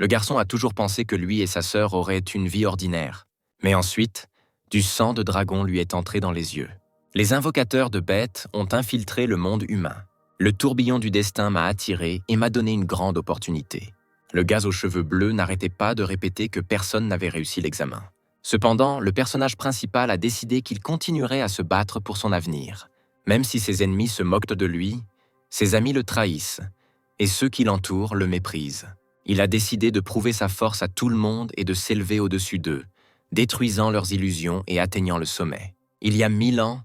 Le garçon a toujours pensé que lui et sa sœur auraient une vie ordinaire. Mais ensuite, du sang de dragon lui est entré dans les yeux. Les invocateurs de bêtes ont infiltré le monde humain. Le tourbillon du destin m'a attiré et m'a donné une grande opportunité. Le gars aux cheveux bleus n'arrêtait pas de répéter que personne n'avait réussi l'examen. Cependant, le personnage principal a décidé qu'il continuerait à se battre pour son avenir. Même si ses ennemis se moquent de lui, ses amis le trahissent, et ceux qui l'entourent le méprisent. Il a décidé de prouver sa force à tout le monde et de s'élever au-dessus d'eux, détruisant leurs illusions et atteignant le sommet. Il y a 1000 ans,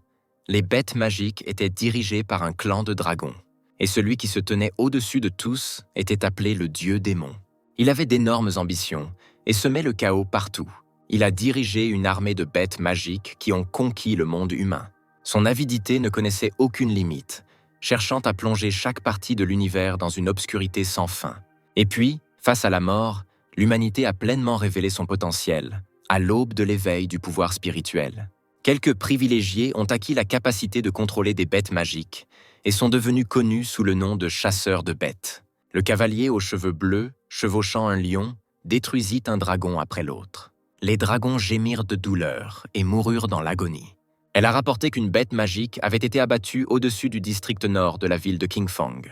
les bêtes magiques étaient dirigées par un clan de dragons, et celui qui se tenait au-dessus de tous était appelé le dieu démon. Il avait d'énormes ambitions et semait le chaos partout. Il a dirigé une armée de bêtes magiques qui ont conquis le monde humain. Son avidité ne connaissait aucune limite, cherchant à plonger chaque partie de l'univers dans une obscurité sans fin. Et puis, face à la mort, l'humanité a pleinement révélé son potentiel, à l'aube de l'éveil du pouvoir spirituel. Quelques privilégiés ont acquis la capacité de contrôler des bêtes magiques et sont devenus connus sous le nom de chasseurs de bêtes. Le cavalier aux cheveux bleus, chevauchant un lion, détruisit un dragon après l'autre. Les dragons gémirent de douleur et moururent dans l'agonie. Elle a rapporté qu'une bête magique avait été abattue au-dessus du district nord de la ville de Qingfang.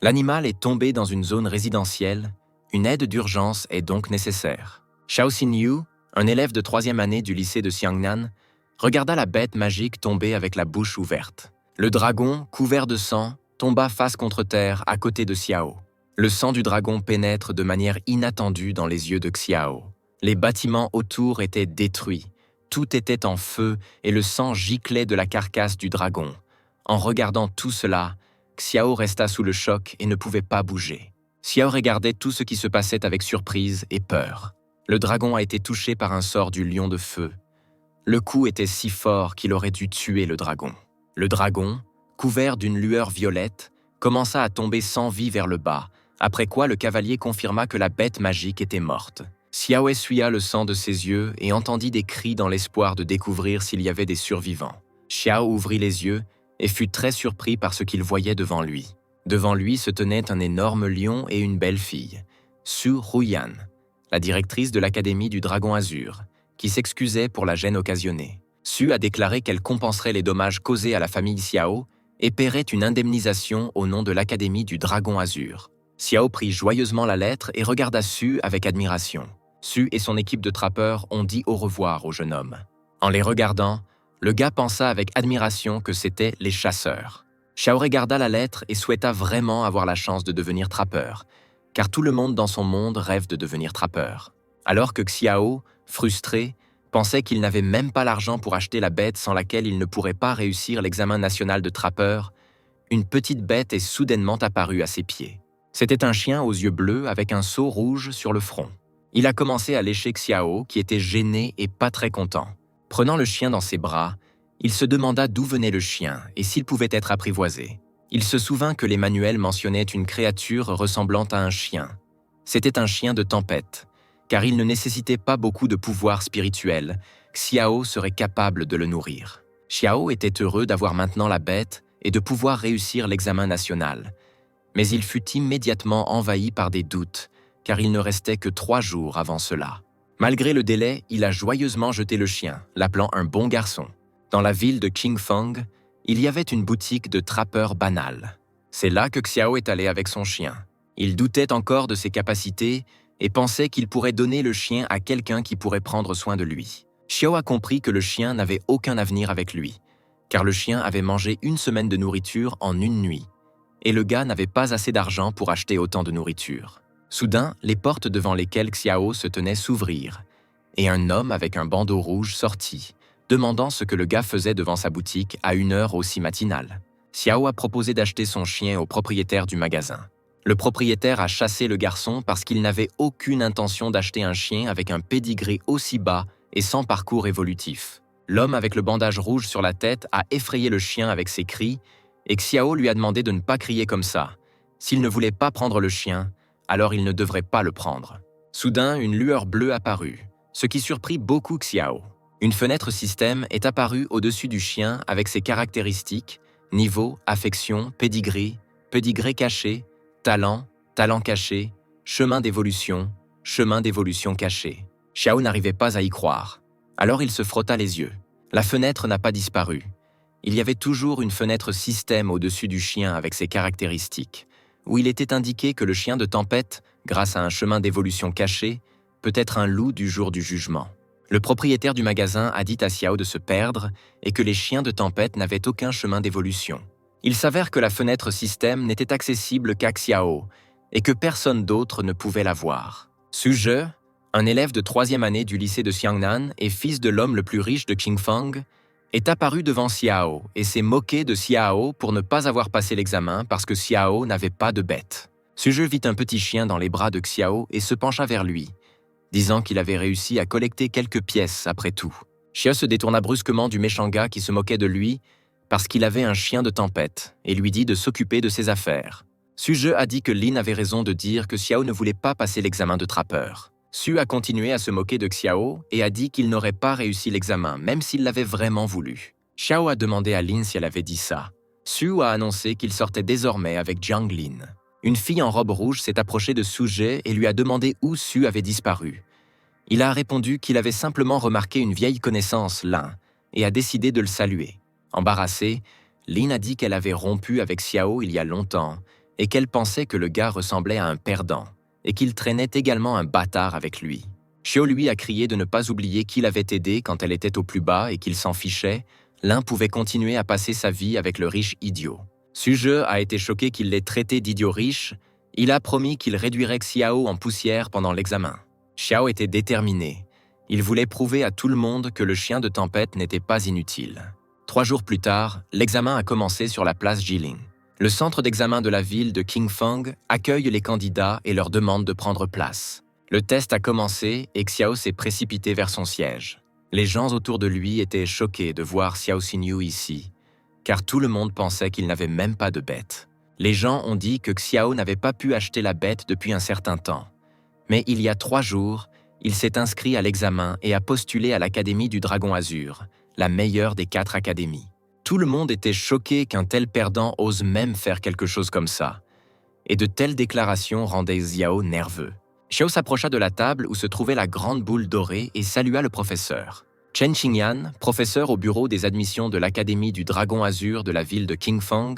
L'animal est tombé dans une zone résidentielle, une aide d'urgence est donc nécessaire. Xiao Xinyu, un élève de 3e année du lycée de Xiangnan, regarda la bête magique tomber avec la bouche ouverte. Le dragon, couvert de sang, tomba face contre terre à côté de Xiao. Le sang du dragon pénètre de manière inattendue dans les yeux de Xiao. Les bâtiments autour étaient détruits, tout était en feu et le sang giclait de la carcasse du dragon. En regardant tout cela, Xiao resta sous le choc et ne pouvait pas bouger. Xiao regardait tout ce qui se passait avec surprise et peur. Le dragon a été touché par un sort du lion de feu. Le coup était si fort qu'il aurait dû tuer le dragon. Le dragon, couvert d'une lueur violette, commença à tomber sans vie vers le bas, après quoi le cavalier confirma que la bête magique était morte. Xiao essuya le sang de ses yeux et entendit des cris dans l'espoir de découvrir s'il y avait des survivants. Xiao ouvrit les yeux et fut très surpris par ce qu'il voyait devant lui. Devant lui se tenait un énorme lion et une belle fille, Su Ruyan, la directrice de l'Académie du Dragon Azur, qui s'excusait pour la gêne occasionnée. Su a déclaré qu'elle compenserait les dommages causés à la famille Xiao et paierait une indemnisation au nom de l'Académie du Dragon Azur. Xiao prit joyeusement la lettre et regarda Su avec admiration. Su et son équipe de trappeurs ont dit au revoir au jeune homme. En les regardant, le gars pensa avec admiration que c'étaient les chasseurs. Xiao regarda la lettre et souhaita vraiment avoir la chance de devenir trappeur, car tout le monde dans son monde rêve de devenir trappeur. Alors que Xiao, frustré, pensait qu'il n'avait même pas l'argent pour acheter la bête sans laquelle il ne pourrait pas réussir l'examen national de trappeur, une petite bête est soudainement apparue à ses pieds. C'était un chien aux yeux bleus avec un seau rouge sur le front. Il a commencé à lécher Xiao, qui était gêné et pas très content. Prenant le chien dans ses bras, il se demanda d'où venait le chien et s'il pouvait être apprivoisé. Il se souvint que les manuels mentionnaient une créature ressemblant à un chien. C'était un chien de tempête, car il ne nécessitait pas beaucoup de pouvoir spirituel. Xiao serait capable de le nourrir. Xiao était heureux d'avoir maintenant la bête et de pouvoir réussir l'examen national. Mais il fut immédiatement envahi par des doutes, car il ne restait que 3 jours avant cela. Malgré le délai, il a joyeusement jeté le chien, l'appelant un bon garçon. Dans la ville de Qingfang, il y avait une boutique de trappeurs banal. C'est là que Xiao est allé avec son chien. Il doutait encore de ses capacités et pensait qu'il pourrait donner le chien à quelqu'un qui pourrait prendre soin de lui. Xiao a compris que le chien n'avait aucun avenir avec lui, car le chien avait mangé 1 semaine de nourriture en 1 nuit, et le gars n'avait pas assez d'argent pour acheter autant de nourriture. Soudain, les portes devant lesquelles Xiao se tenait s'ouvrirent, et un homme avec un bandeau rouge sortit, demandant ce que le gars faisait devant sa boutique à 1 heure aussi matinale. Xiao a proposé d'acheter son chien au propriétaire du magasin. Le propriétaire a chassé le garçon parce qu'il n'avait aucune intention d'acheter un chien avec un pédigré aussi bas et sans parcours évolutif. L'homme avec le bandage rouge sur la tête a effrayé le chien avec ses cris, et Xiao lui a demandé de ne pas crier comme ça. S'il ne voulait pas prendre le chien, alors il ne devrait pas le prendre. Soudain, une lueur bleue apparut, ce qui surprit beaucoup Xiao. Une fenêtre système est apparue au-dessus du chien avec ses caractéristiques, niveau, affection, pédigré, pédigré caché, talent, talent caché, chemin d'évolution, chemin d'évolution caché. Xiao n'arrivait pas à y croire. Alors il se frotta les yeux. La fenêtre n'a pas disparu. Il y avait toujours une fenêtre système au-dessus du chien avec ses caractéristiques, où il était indiqué que le chien de tempête, grâce à un chemin d'évolution caché, peut être un loup du jour du jugement. Le propriétaire du magasin a dit à Xiao de se perdre et que les chiens de tempête n'avaient aucun chemin d'évolution. Il s'avère que la fenêtre système n'était accessible qu'à Xiao et que personne d'autre ne pouvait la voir. Su Je, un élève de 3e année du lycée de Xiangnan et fils de l'homme le plus riche de Qingfang, est apparu devant Xiao et s'est moqué de Xiao pour ne pas avoir passé l'examen parce que Xiao n'avait pas de bête. Su Je vit un petit chien dans les bras de Xiao et se pencha vers lui, disant qu'il avait réussi à collecter quelques pièces après tout. Xiao se détourna brusquement du méchant gars qui se moquait de lui parce qu'il avait un chien de tempête et lui dit de s'occuper de ses affaires. Su Je a dit que Lin avait raison de dire que Xiao ne voulait pas passer l'examen de trappeur. Su a continué à se moquer de Xiao et a dit qu'il n'aurait pas réussi l'examen, même s'il l'avait vraiment voulu. Xiao a demandé à Lin si elle avait dit ça. Su a annoncé qu'il sortait désormais avec Jiang Lin. Une fille en robe rouge s'est approchée de Su Je et lui a demandé où Su avait disparu. Il a répondu qu'il avait simplement remarqué une vieille connaissance, Lin, et a décidé de le saluer. Embarrassée, Lin a dit qu'elle avait rompu avec Xiao il y a longtemps et qu'elle pensait que le gars ressemblait à un perdant et qu'il traînait également un bâtard avec lui. Xiao lui a crié de ne pas oublier qui l'avait aidé quand elle était au plus bas et qu'il s'en fichait. Lin pouvait continuer à passer sa vie avec le riche idiot. Su Je a été choqué qu'il l'ait traité d'idiot riche. Il a promis qu'il réduirait Xiao en poussière pendant l'examen. Xiao était déterminé. Il voulait prouver à tout le monde que le chien de tempête n'était pas inutile. 3 jours plus tard, l'examen a commencé sur la place Jiling. Le centre d'examen de la ville de Qingfang accueille les candidats et leur demande de prendre place. Le test a commencé et Xiao s'est précipité vers son siège. Les gens autour de lui étaient choqués de voir Xiao Xinyu ici, car tout le monde pensait qu'il n'avait même pas de bête. Les gens ont dit que Xiao n'avait pas pu acheter la bête depuis un certain temps. Mais il y a 3 jours, il s'est inscrit à l'examen et a postulé à l'Académie du Dragon Azur, la meilleure des 4 académies. Tout le monde était choqué qu'un tel perdant ose même faire quelque chose comme ça. Et de telles déclarations rendaient Xiao nerveux. Xiao s'approcha de la table où se trouvait la grande boule dorée et salua le professeur. Chen Qingyan, professeur au bureau des admissions de l'Académie du Dragon Azur de la ville de Qingfang,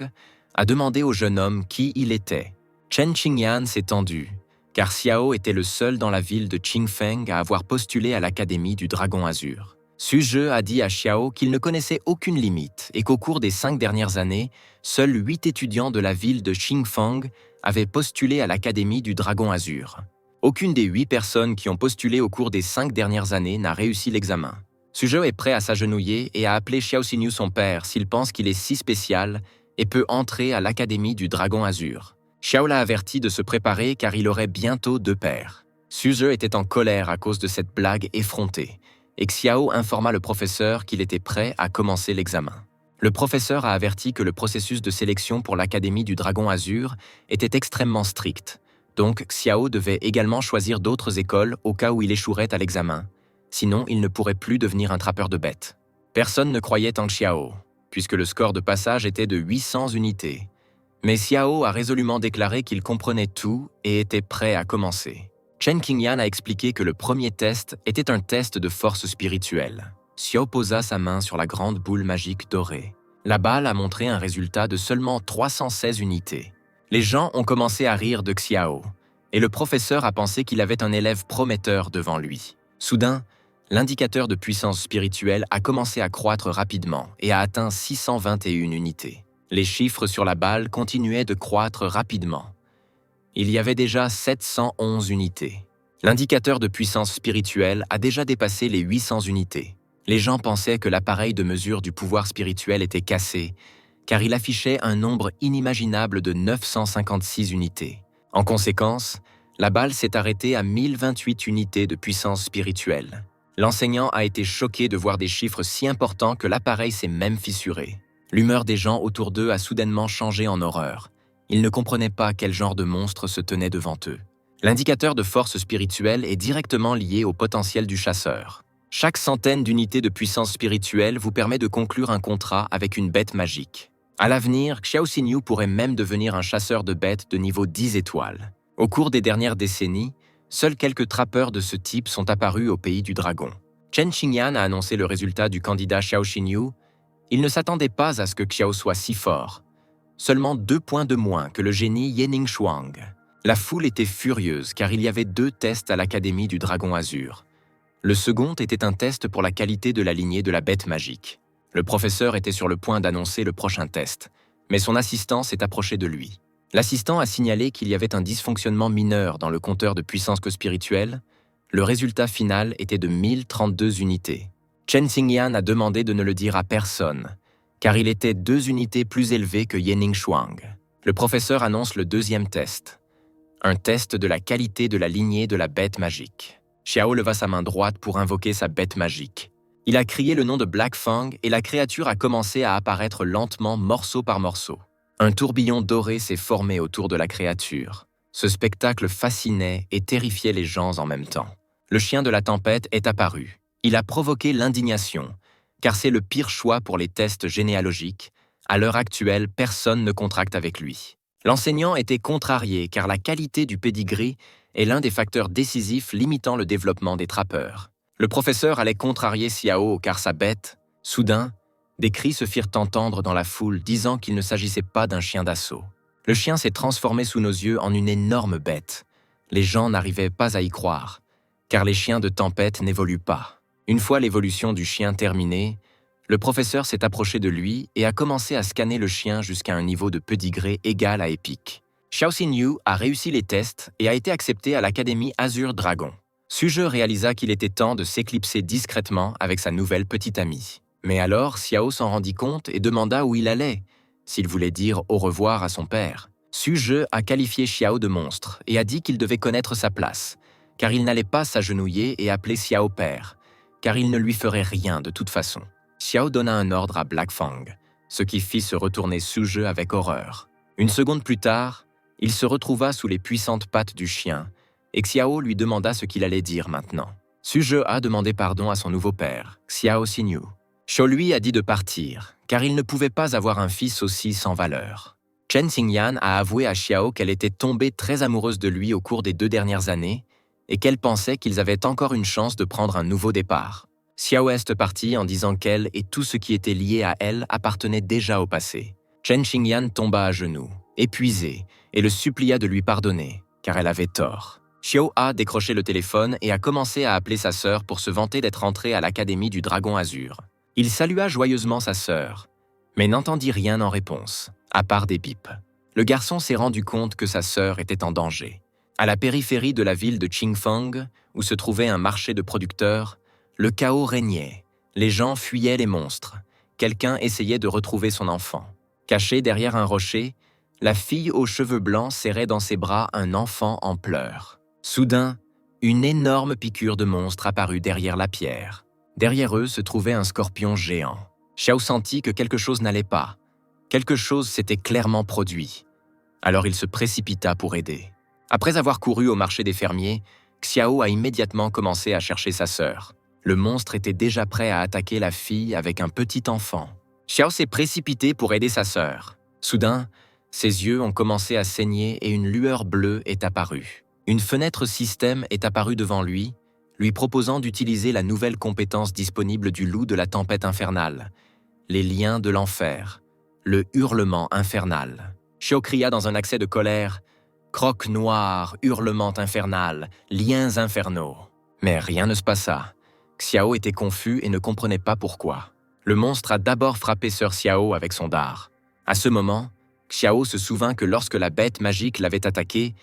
a demandé au jeune homme qui il était. Chen Qingyan s'est tendu, car Xiao était le seul dans la ville de Qingfeng à avoir postulé à l'Académie du Dragon Azur. Su Je a dit à Xiao qu'il ne connaissait aucune limite et qu'au cours des 5 dernières années, seuls 8 étudiants de la ville de Qingfang avaient postulé à l'Académie du Dragon Azur. Aucune des 8 personnes qui ont postulé au cours des 5 dernières années n'a réussi l'examen. Su Je est prêt à s'agenouiller et à appeler Xiao Xinyu son père s'il pense qu'il est si spécial et peut entrer à l'Académie du Dragon Azur. Xiao l'a averti de se préparer car il aurait bientôt 2 pères. Su Je était en colère à cause de cette blague effrontée. Et Xiao informa le professeur qu'il était prêt à commencer l'examen. Le professeur a averti que le processus de sélection pour l'Académie du Dragon Azur était extrêmement strict, donc Xiao devait également choisir d'autres écoles au cas où il échouerait à l'examen, sinon il ne pourrait plus devenir un trappeur de bêtes. Personne ne croyait en Xiao, puisque le score de passage était de 800 unités. Mais Xiao a résolument déclaré qu'il comprenait tout et était prêt à commencer. Chen Qingyan a expliqué que le premier test était un test de force spirituelle. Xiao posa sa main sur la grande boule magique dorée. La balle a montré un résultat de seulement 316 unités. Les gens ont commencé à rire de Xiao, et le professeur a pensé qu'il avait un élève prometteur devant lui. Soudain, l'indicateur de puissance spirituelle a commencé à croître rapidement et a atteint 621 unités. Les chiffres sur la balle continuaient de croître rapidement. Il y avait déjà 711 unités. L'indicateur de puissance spirituelle a déjà dépassé les 800 unités. Les gens pensaient que l'appareil de mesure du pouvoir spirituel était cassé, car il affichait un nombre inimaginable de 956 unités. En conséquence, la balle s'est arrêtée à 1028 unités de puissance spirituelle. L'enseignant a été choqué de voir des chiffres si importants que l'appareil s'est même fissuré. L'humeur des gens autour d'eux a soudainement changé en horreur. Ils ne comprenaient pas quel genre de monstre se tenait devant eux. L'indicateur de force spirituelle est directement lié au potentiel du chasseur. Chaque centaine d'unités de puissance spirituelle vous permet de conclure un contrat avec une bête magique. À l'avenir, Xiao Xinyu pourrait même devenir un chasseur de bêtes de niveau 10 étoiles. Au cours des dernières décennies, seuls quelques trappeurs de ce type sont apparus au pays du dragon. Chen Xingyan a annoncé le résultat du candidat Xiao Xinyu. Il ne s'attendait pas à ce que Xiao soit si fort. Seulement 2 points de moins que le génie Yening Shuang. La foule était furieuse car il y avait 2 tests à l'Académie du Dragon Azur. Le second était un test pour la qualité de la lignée de la bête magique. Le professeur était sur le point d'annoncer le prochain test, mais son assistant s'est approché de lui. L'assistant a signalé qu'il y avait un dysfonctionnement mineur dans le compteur de puissance que spirituelle. Le résultat final était de 1032 unités. Chen Xingyan a demandé de ne le dire à personne, car il était 2 unités plus élevé que Yening Shuang. Le professeur annonce le deuxième test. Un test de la qualité de la lignée de la bête magique. Xiao leva sa main droite pour invoquer sa bête magique. Il a crié le nom de Black Fang et la créature a commencé à apparaître lentement morceau par morceau. Un tourbillon doré s'est formé autour de la créature. Ce spectacle fascinait et terrifiait les gens en même temps. Le chien de la tempête est apparu. Il a provoqué l'indignation, car c'est le pire choix pour les tests généalogiques. À l'heure actuelle, personne ne contracte avec lui. L'enseignant était contrarié car la qualité du pédigree est l'un des facteurs décisifs limitant le développement des trappeurs. Le professeur allait contrarier Xiao car sa bête, soudain, des cris se firent entendre dans la foule disant qu'il ne s'agissait pas d'un chien d'assaut. Le chien s'est transformé sous nos yeux en une énorme bête. Les gens n'arrivaient pas à y croire, car les chiens de tempête n'évoluent pas. Une fois l'évolution du chien terminée, le professeur s'est approché de lui et a commencé à scanner le chien jusqu'à un niveau de pédigré égal à épique. Xiao Xinyu a réussi les tests et a été accepté à l'Académie Azur Dragon. Suje réalisa qu'il était temps de s'éclipser discrètement avec sa nouvelle petite amie. Mais alors, Xiao s'en rendit compte et demanda où il allait, s'il voulait dire au revoir à son père. Suje a qualifié Xiao de monstre et a dit qu'il devait connaître sa place, car il n'allait pas s'agenouiller et appeler Xiao père, car il ne lui ferait rien de toute façon. Xiao donna un ordre à Black Fang, ce qui fit se retourner Suje avec horreur. Une seconde plus tard, il se retrouva sous les puissantes pattes du chien, et Xiao lui demanda ce qu'il allait dire maintenant. Suje a demandé pardon à son nouveau père, Xiao Xinyu. Xiao lui a dit de partir, car il ne pouvait pas avoir un fils aussi sans valeur. Chen Xingyan a avoué à Xiao qu'elle était tombée très amoureuse de lui au cours des 2 dernières années et qu'elle pensait qu'ils avaient encore une chance de prendre un nouveau départ. Xiao est partie en disant qu'elle et tout ce qui était lié à elle appartenait déjà au passé. Chen Xingyan tomba à genoux, épuisée, et le supplia de lui pardonner, car elle avait tort. Xiao a décroché le téléphone et a commencé à appeler sa sœur pour se vanter d'être entrée à l'Académie du Dragon Azur. Il salua joyeusement sa sœur, mais n'entendit rien en réponse, à part des bips. Le garçon s'est rendu compte que sa sœur était en danger. À la périphérie de la ville de Qingfeng, où se trouvait un marché de producteurs, le chaos régnait. Les gens fuyaient les monstres. Quelqu'un essayait de retrouver son enfant. Cachée derrière un rocher, la fille aux cheveux blancs serrait dans ses bras un enfant en pleurs. Soudain, une énorme piqûre de monstre apparut derrière la pierre. Derrière eux se trouvait un scorpion géant. Xiao sentit que quelque chose n'allait pas. Quelque chose s'était clairement produit. Alors il se précipita pour aider. Après avoir couru au marché des fermiers, Xiao a immédiatement commencé à chercher sa sœur. Le monstre était déjà prêt à attaquer la fille avec un petit enfant. Xiao s'est précipité pour aider sa sœur. Soudain, ses yeux ont commencé à saigner et une lueur bleue est apparue. Une fenêtre système est apparue devant lui proposant d'utiliser la nouvelle compétence disponible du loup de la tempête infernale, les liens de l'enfer, le hurlement infernal. Xiao cria dans un accès de colère « Croc noir, hurlement infernal, liens infernaux ». Mais rien ne se passa. Xiao était confus et ne comprenait pas pourquoi. Le monstre a d'abord frappé Sœur Xiao avec son dard. À ce moment, Xiao se souvint que lorsque la bête magique l'avait attaqué,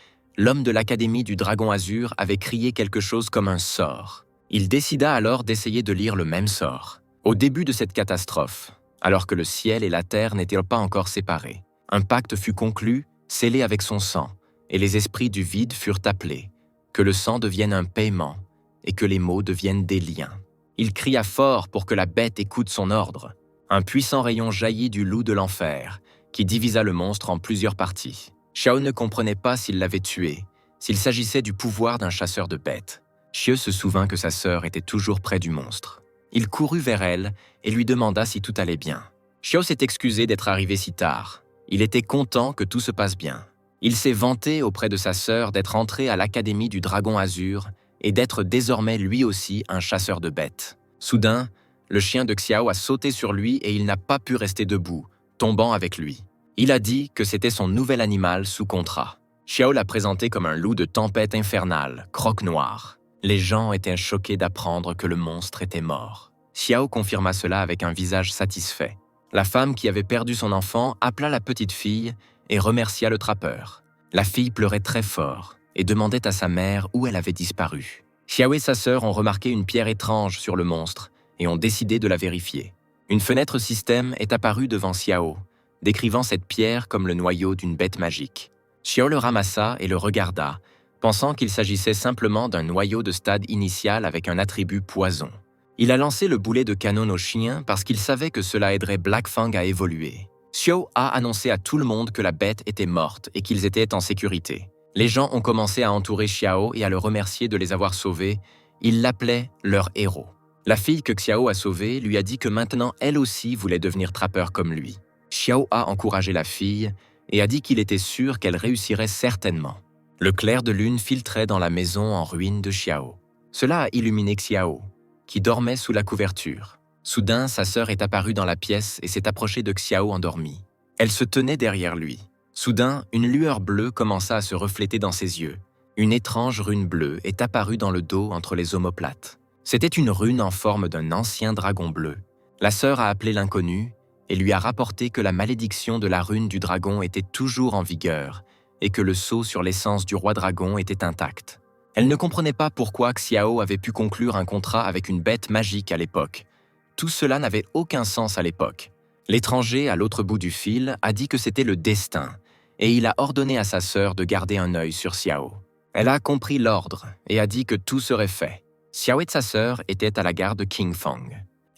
l'homme de l'Académie du Dragon Azur avait crié quelque chose comme un sort. Il décida alors d'essayer de lire le même sort. Au début de cette catastrophe, alors que le ciel et la terre n'étaient pas encore séparés, un pacte fut conclu, scellé avec son sang, et les esprits du vide furent appelés, que le sang devienne un paiement et que les mots deviennent des liens. Il cria fort pour que la bête écoute son ordre. Un puissant rayon jaillit du loup de l'enfer, qui divisa le monstre en plusieurs parties. Xiao ne comprenait pas s'il l'avait tué, s'il s'agissait du pouvoir d'un chasseur de bêtes. Xiao se souvint que sa sœur était toujours près du monstre. Il courut vers elle et lui demanda si tout allait bien. Xiao s'est excusé d'être arrivé si tard. Il était content que tout se passe bien. Il s'est vanté auprès de sa sœur d'être entré à l'Académie du Dragon Azur et d'être désormais lui aussi un chasseur de bêtes. Soudain, le chien de Xiao a sauté sur lui et il n'a pas pu rester debout, tombant avec lui. Il a dit que c'était son nouvel animal sous contrat. Xiao l'a présenté comme un loup de tempête infernale, croque-noir. Les gens étaient choqués d'apprendre que le monstre était mort. Xiao confirma cela avec un visage satisfait. La femme qui avait perdu son enfant appela la petite fille et remercia le trappeur. La fille pleurait très fort et demandait à sa mère où elle avait disparu. Xiao et sa sœur ont remarqué une pierre étrange sur le monstre et ont décidé de la vérifier. Une fenêtre système est apparue devant Xiao, décrivant cette pierre comme le noyau d'une bête magique. Xiao le ramassa et le regarda, pensant qu'il s'agissait simplement d'un noyau de stade initial avec un attribut poison. Il a lancé le boulet de canon au chien parce qu'il savait que cela aiderait Black Fang à évoluer. Xiao a annoncé à tout le monde que la bête était morte et qu'ils étaient en sécurité. Les gens ont commencé à entourer Xiao et à le remercier de les avoir sauvés. Ils l'appelaient leur héros. La fille que Xiao a sauvée lui a dit que maintenant elle aussi voulait devenir trappeur comme lui. Xiao a encouragé la fille et a dit qu'il était sûr qu'elle réussirait certainement. Le clair de lune filtrait dans la maison en ruine de Xiao. Cela a illuminé Xiao, qui dormait sous la couverture. Soudain, sa sœur est apparue dans la pièce et s'est approchée de Xiao endormi. Elle se tenait derrière lui. Soudain, une lueur bleue commença à se refléter dans ses yeux. Une étrange rune bleue est apparue dans le dos entre les omoplates. C'était une rune en forme d'un ancien dragon bleu. La sœur a appelé l'inconnu et lui a rapporté que la malédiction de la rune du dragon était toujours en vigueur et que le sceau sur l'essence du roi dragon était intact. Elle ne comprenait pas pourquoi Xiao avait pu conclure un contrat avec une bête magique à l'époque. Tout cela n'avait aucun sens à l'époque. L'étranger, à l'autre bout du fil, a dit que c'était le destin, et il a ordonné à sa sœur de garder un œil sur Xiao. Elle a compris l'ordre et a dit que tout serait fait. Xiao et sa sœur étaient à la gare de Qingfang.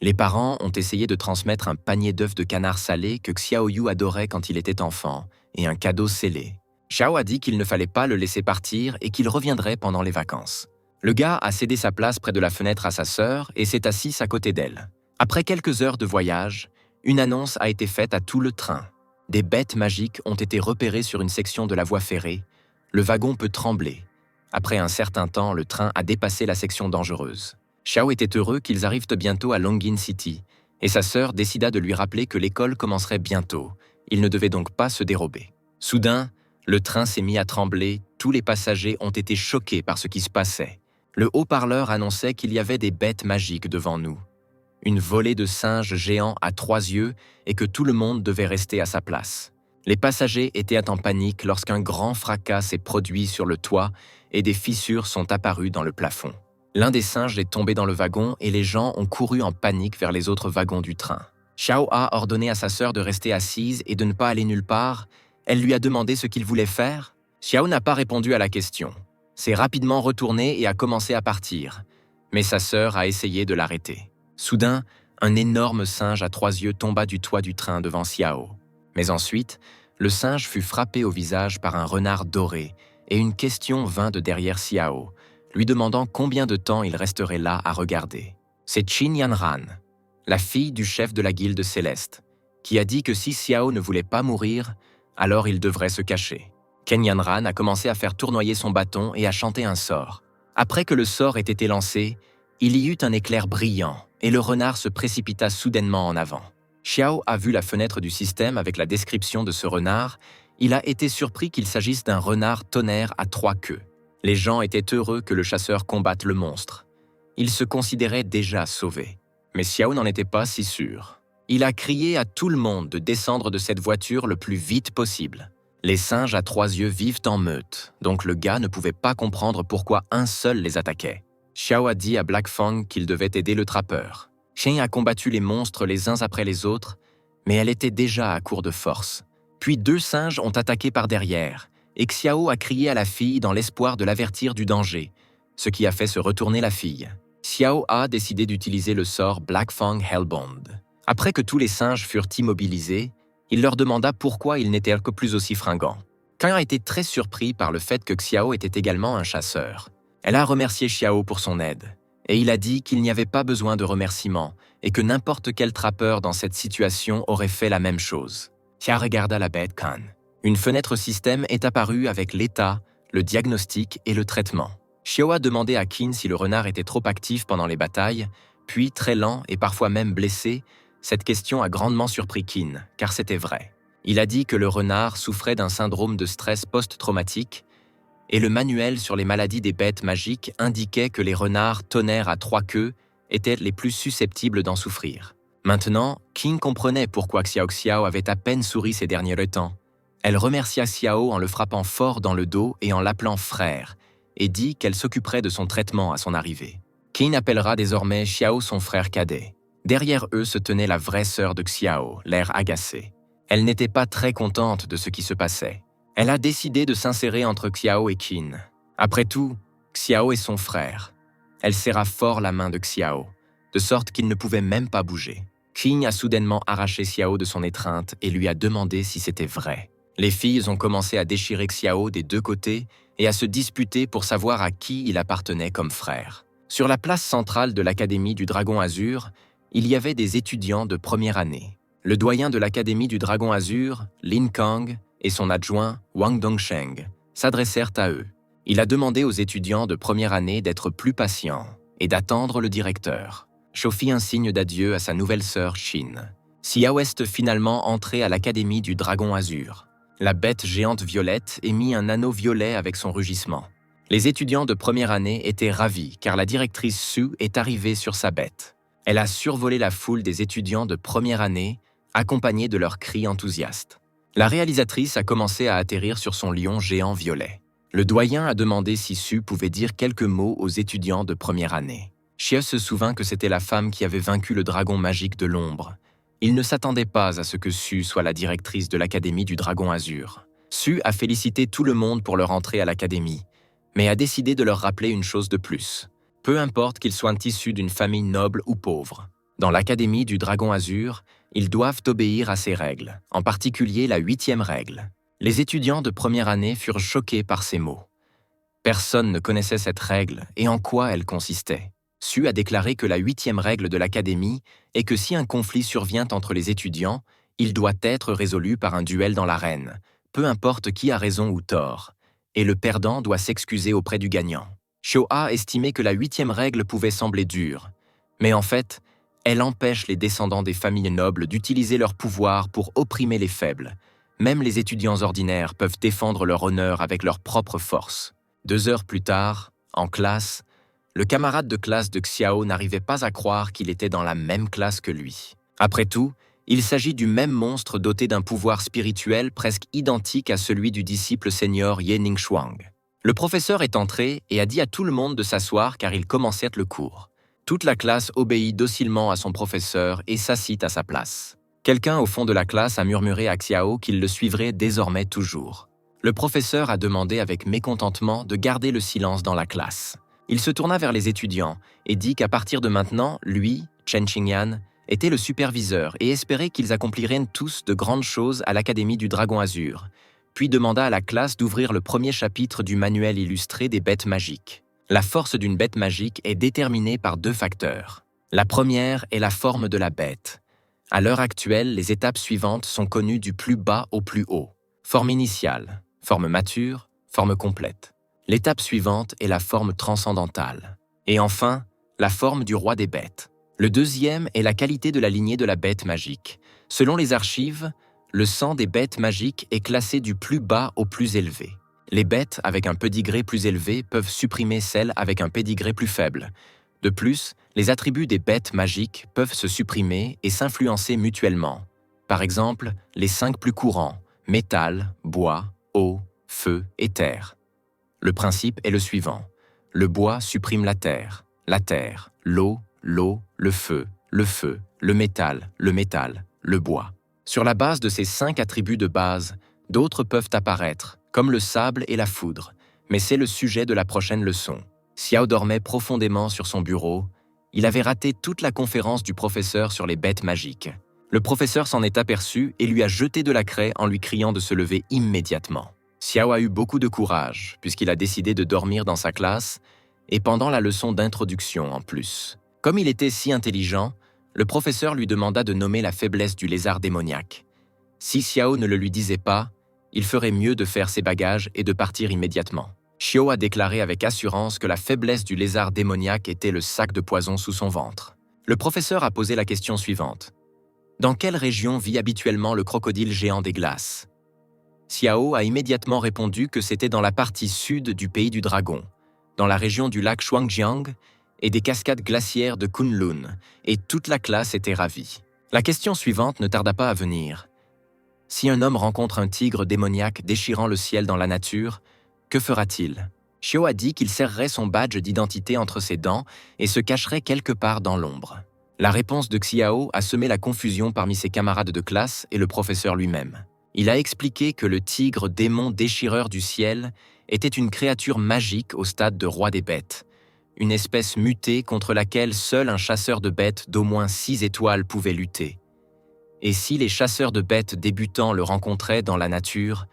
Les parents ont essayé de transmettre un panier d'œufs de canard salé que Xiao Yu adorait quand il était enfant, et un cadeau scellé. Xiao a dit qu'il ne fallait pas le laisser partir et qu'il reviendrait pendant les vacances. Le gars a cédé sa place près de la fenêtre à sa sœur et s'est assis à côté d'elle. Après quelques heures de voyage, une annonce a été faite à tout le train. Des bêtes magiques ont été repérées sur une section de la voie ferrée. Le wagon peut trembler. Après un certain temps, le train a dépassé la section dangereuse. Xiao était heureux qu'ils arrivent bientôt à Longyin City, et sa sœur décida de lui rappeler que l'école commencerait bientôt. Il ne devait donc pas se dérober. Soudain, le train s'est mis à trembler, tous les passagers ont été choqués par ce qui se passait. Le haut-parleur annonçait qu'il y avait des bêtes magiques devant nous. Une volée de singes géants à 3 yeux et que tout le monde devait rester à sa place. Les passagers étaient en panique lorsqu'un grand fracas s'est produit sur le toit et des fissures sont apparues dans le plafond. L'un des singes est tombé dans le wagon et les gens ont couru en panique vers les autres wagons du train. Xiao a ordonné à sa sœur de rester assise et de ne pas aller nulle part. Elle lui a demandé ce qu'il voulait faire. Xiao n'a pas répondu à la question. S'est rapidement retourné et a commencé à partir. Mais sa sœur a essayé de l'arrêter. Soudain, un énorme singe à 3 yeux tomba du toit du train devant Xiao. Mais ensuite, le singe fut frappé au visage par un renard doré et une question vint de derrière Xiao, lui demandant combien de temps il resterait là à regarder. C'est Qin Yanran, la fille du chef de la guilde céleste, qui a dit que si Xiao ne voulait pas mourir, alors il devrait se cacher. Qin Yanran a commencé à faire tournoyer son bâton et à chanter un sort. Après que le sort ait été lancé, il y eut un éclair brillant et le renard se précipita soudainement en avant. Xiao a vu la fenêtre du système avec la description de ce renard. Il a été surpris qu'il s'agisse d'un renard tonnerre à 3 queues. Les gens étaient heureux que le chasseur combatte le monstre. Il se considérait déjà sauvé. Mais Xiao n'en était pas si sûr. Il a crié à tout le monde de descendre de cette voiture le plus vite possible. Les singes à 3 yeux vivent en meute, donc le gars ne pouvait pas comprendre pourquoi un seul les attaquait. Xiao a dit à Black Fang qu'il devait aider le trappeur. Xian a combattu les monstres les uns après les autres, mais elle était déjà à court de force. Puis 2 singes ont attaqué par derrière, et Xiao a crié à la fille dans l'espoir de l'avertir du danger, ce qui a fait se retourner la fille. Xiao a décidé d'utiliser le sort Black Fang Hellbond. Après que tous les singes furent immobilisés, il leur demanda pourquoi ils n'étaient que plus aussi fringants. Kang a été très surpris par le fait que Xiao était également un chasseur. Elle a remercié Xiao pour son aide. Et il a dit qu'il n'y avait pas besoin de remerciements et que n'importe quel trappeur dans cette situation aurait fait la même chose. Xia regarda la bête Khan. Une fenêtre système est apparue avec l'état, le diagnostic et le traitement. Xiao a demandé à Qin si le renard était trop actif pendant les batailles, puis très lent et parfois même blessé. Cette question a grandement surpris Qin, car c'était vrai. Il a dit que le renard souffrait d'un syndrome de stress post-traumatique, et le manuel sur les maladies des bêtes magiques indiquait que les renards tonnerres à 3 queues étaient les plus susceptibles d'en souffrir. Maintenant, Qin comprenait pourquoi Xiao Xiao avait à peine souri ces derniers temps. Elle remercia Xiao en le frappant fort dans le dos et en l'appelant frère, et dit qu'elle s'occuperait de son traitement à son arrivée. Qin appellera désormais Xiao son frère cadet. Derrière eux se tenait la vraie sœur de Xiao, l'air agacée. Elle n'était pas très contente de ce qui se passait. Elle a décidé de s'insérer entre Xiao et Qin. Après tout, Xiao est son frère. Elle serra fort la main de Xiao, de sorte qu'il ne pouvait même pas bouger. Qin a soudainement arraché Xiao de son étreinte et lui a demandé si c'était vrai. Les filles ont commencé à déchirer Xiao des deux côtés et à se disputer pour savoir à qui il appartenait comme frère. Sur la place centrale de l'Académie du Dragon Azur, il y avait des étudiants de première année. Le doyen de l'Académie du Dragon Azur, Lin Kang, et son adjoint, Wang Dongsheng, s'adressèrent à eux. Il a demandé aux étudiants de première année d'être plus patients et d'attendre le directeur. Shou fit un signe d'adieu à sa nouvelle sœur Xin. Xiao est finalement entré à l'Académie du Dragon Azur. La bête géante violette émit un anneau violet avec son rugissement. Les étudiants de première année étaient ravis car la directrice Su est arrivée sur sa bête. Elle a survolé la foule des étudiants de première année, accompagnée de leurs cris enthousiastes. La réalisatrice a commencé à atterrir sur son lion géant violet. Le doyen a demandé si Su pouvait dire quelques mots aux étudiants de première année. Xie se souvint que c'était la femme qui avait vaincu le dragon magique de l'ombre. Il ne s'attendait pas à ce que Su soit la directrice de l'Académie du Dragon Azur. Su a félicité tout le monde pour leur entrée à l'Académie, mais a décidé de leur rappeler une chose de plus. Peu importe qu'ils soient issus d'une famille noble ou pauvre. Dans l'Académie du Dragon Azur, ils doivent obéir à ces règles, en particulier la 8e règle. Les étudiants de première année furent choqués par ces mots. Personne ne connaissait cette règle et en quoi elle consistait. Su a déclaré que la 8e règle de l'Académie est que si un conflit survient entre les étudiants, il doit être résolu par un duel dans l'arène, peu importe qui a raison ou tort, et le perdant doit s'excuser auprès du gagnant. Xiao a estimé que la 8e règle pouvait sembler dure, mais en fait, elle empêche les descendants des familles nobles d'utiliser leur pouvoir pour opprimer les faibles. Même les étudiants ordinaires peuvent défendre leur honneur avec leur propre force. 2 heures plus tard, en classe, le camarade de classe de Xiao n'arrivait pas à croire qu'il était dans la même classe que lui. Après tout, il s'agit du même monstre doté d'un pouvoir spirituel presque identique à celui du disciple senior Ye Ningxuang. Le professeur est entré et a dit à tout le monde de s'asseoir car il commençait le cours. Toute la classe obéit docilement à son professeur et s'assit à sa place. Quelqu'un au fond de la classe a murmuré à Xiao qu'il le suivrait désormais toujours. Le professeur a demandé avec mécontentement de garder le silence dans la classe. Il se tourna vers les étudiants et dit qu'à partir de maintenant, lui, Chen Xingyan, était le superviseur et espérait qu'ils accompliraient tous de grandes choses à l'Académie du Dragon Azur, puis demanda à la classe d'ouvrir le premier chapitre du manuel illustré des bêtes magiques. La force d'une bête magique est déterminée par 2 facteurs. La première est la forme de la bête. À l'heure actuelle, les étapes suivantes sont connues du plus bas au plus haut. Forme initiale, forme mature, forme complète. L'étape suivante est la forme transcendantale. Et enfin, la forme du roi des bêtes. Le deuxième est la qualité de la lignée de la bête magique. Selon les archives, le sang des bêtes magiques est classé du plus bas au plus élevé. Les bêtes avec un pédigré plus élevé peuvent supprimer celles avec un pédigré plus faible. De plus, les attributs des bêtes magiques peuvent se supprimer et s'influencer mutuellement. Par exemple, les 5 plus courants, métal, bois, eau, feu et terre. Le principe est le suivant. Le bois supprime la terre, l'eau, le feu, le métal, le bois. Sur la base de ces 5 attributs de base, d'autres peuvent apparaître, comme le sable et la foudre, mais c'est le sujet de la prochaine leçon. Xiao dormait profondément sur son bureau. Il avait raté toute la conférence du professeur sur les bêtes magiques. Le professeur s'en est aperçu et lui a jeté de la craie en lui criant de se lever immédiatement. Xiao a eu beaucoup de courage, puisqu'il a décidé de dormir dans sa classe, et pendant la leçon d'introduction en plus. Comme il était si intelligent, le professeur lui demanda de nommer la faiblesse du lézard démoniaque. Si Xiao ne le lui disait pas, il ferait mieux de faire ses bagages et de partir immédiatement. Xiao a déclaré avec assurance que la faiblesse du lézard démoniaque était le sac de poison sous son ventre. Le professeur a posé la question suivante. Dans quelle région vit habituellement le crocodile géant des glaces? Xiao a immédiatement répondu que c'était dans la partie sud du pays du dragon, dans la région du lac Shuangjiang et des cascades glaciaires de Kunlun, et toute la classe était ravie. La question suivante ne tarda pas à venir. Si un homme rencontre un tigre démoniaque déchirant le ciel dans la nature, que fera-t-il? Xiao a dit qu'il serrerait son badge d'identité entre ses dents et se cacherait quelque part dans l'ombre. La réponse de Xiao a semé la confusion parmi ses camarades de classe et le professeur lui-même. Il a expliqué que le tigre démon déchireur du ciel était une créature magique au stade de roi des bêtes, une espèce mutée contre laquelle seul un chasseur de bêtes d'au moins 6 étoiles pouvait lutter. Et si les chasseurs de bêtes débutants le rencontraient dans la nature,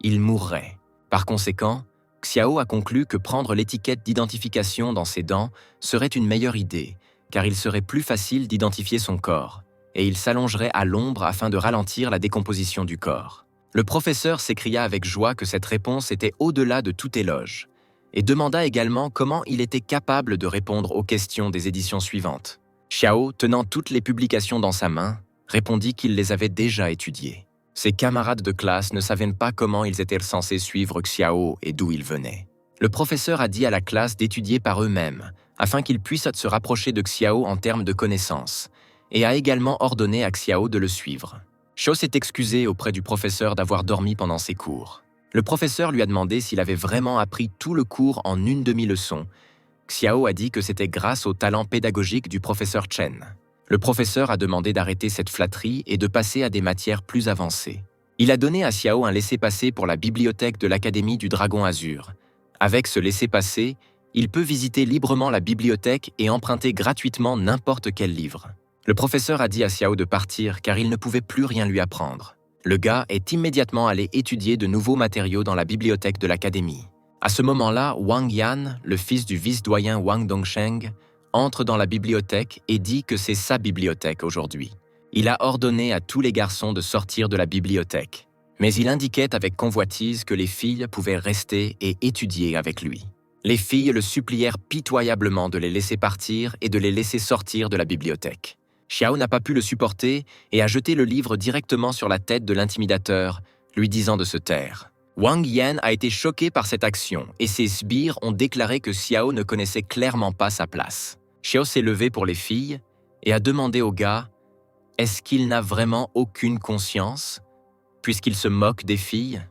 il mourrait. Par conséquent, Xiao a conclu que prendre l'étiquette d'identification dans ses dents serait une meilleure idée, car il serait plus facile d'identifier son corps, et il s'allongerait à l'ombre afin de ralentir la décomposition du corps. Le professeur s'écria avec joie que cette réponse était au-delà de tout éloge, et demanda également comment il était capable de répondre aux questions des éditions suivantes. Xiao, tenant toutes les publications dans sa main, répondit qu'il les avait déjà étudiées. Ses camarades de classe ne savaient pas comment ils étaient censés suivre Xiao et d'où il venait. Le professeur a dit à la classe d'étudier par eux-mêmes, afin qu'ils puissent se rapprocher de Xiao en termes de connaissances, et a également ordonné à Xiao de le suivre. Xiao s'est excusé auprès du professeur d'avoir dormi pendant ses cours. Le professeur lui a demandé s'il avait vraiment appris tout le cours en une demi-leçon. Xiao a dit que c'était grâce au talent pédagogique du professeur Chen. Le professeur a demandé d'arrêter cette flatterie et de passer à des matières plus avancées. Il a donné à Xiao un laissez-passer pour la bibliothèque de l'Académie du Dragon Azur. Avec ce laissez-passer, il peut visiter librement la bibliothèque et emprunter gratuitement n'importe quel livre. Le professeur a dit à Xiao de partir car il ne pouvait plus rien lui apprendre. Le gars est immédiatement allé étudier de nouveaux matériaux dans la bibliothèque de l'Académie. À ce moment-là, Wang Yan, le fils du vice-doyen Wang Dongsheng, entre dans la bibliothèque et dit que c'est sa bibliothèque aujourd'hui. Il a ordonné à tous les garçons de sortir de la bibliothèque. Mais il indiquait avec convoitise que les filles pouvaient rester et étudier avec lui. Les filles le supplièrent pitoyablement de les laisser partir et de les laisser sortir de la bibliothèque. Xiao n'a pas pu le supporter et a jeté le livre directement sur la tête de l'intimidateur, lui disant de se taire. Wang Yan a été choqué par cette action et ses sbires ont déclaré que Xiao ne connaissait clairement pas sa place. Xiao s'est levé pour les filles et a demandé au gars « Est-ce qu'il n'a vraiment aucune conscience, puisqu'il se moque des filles ?»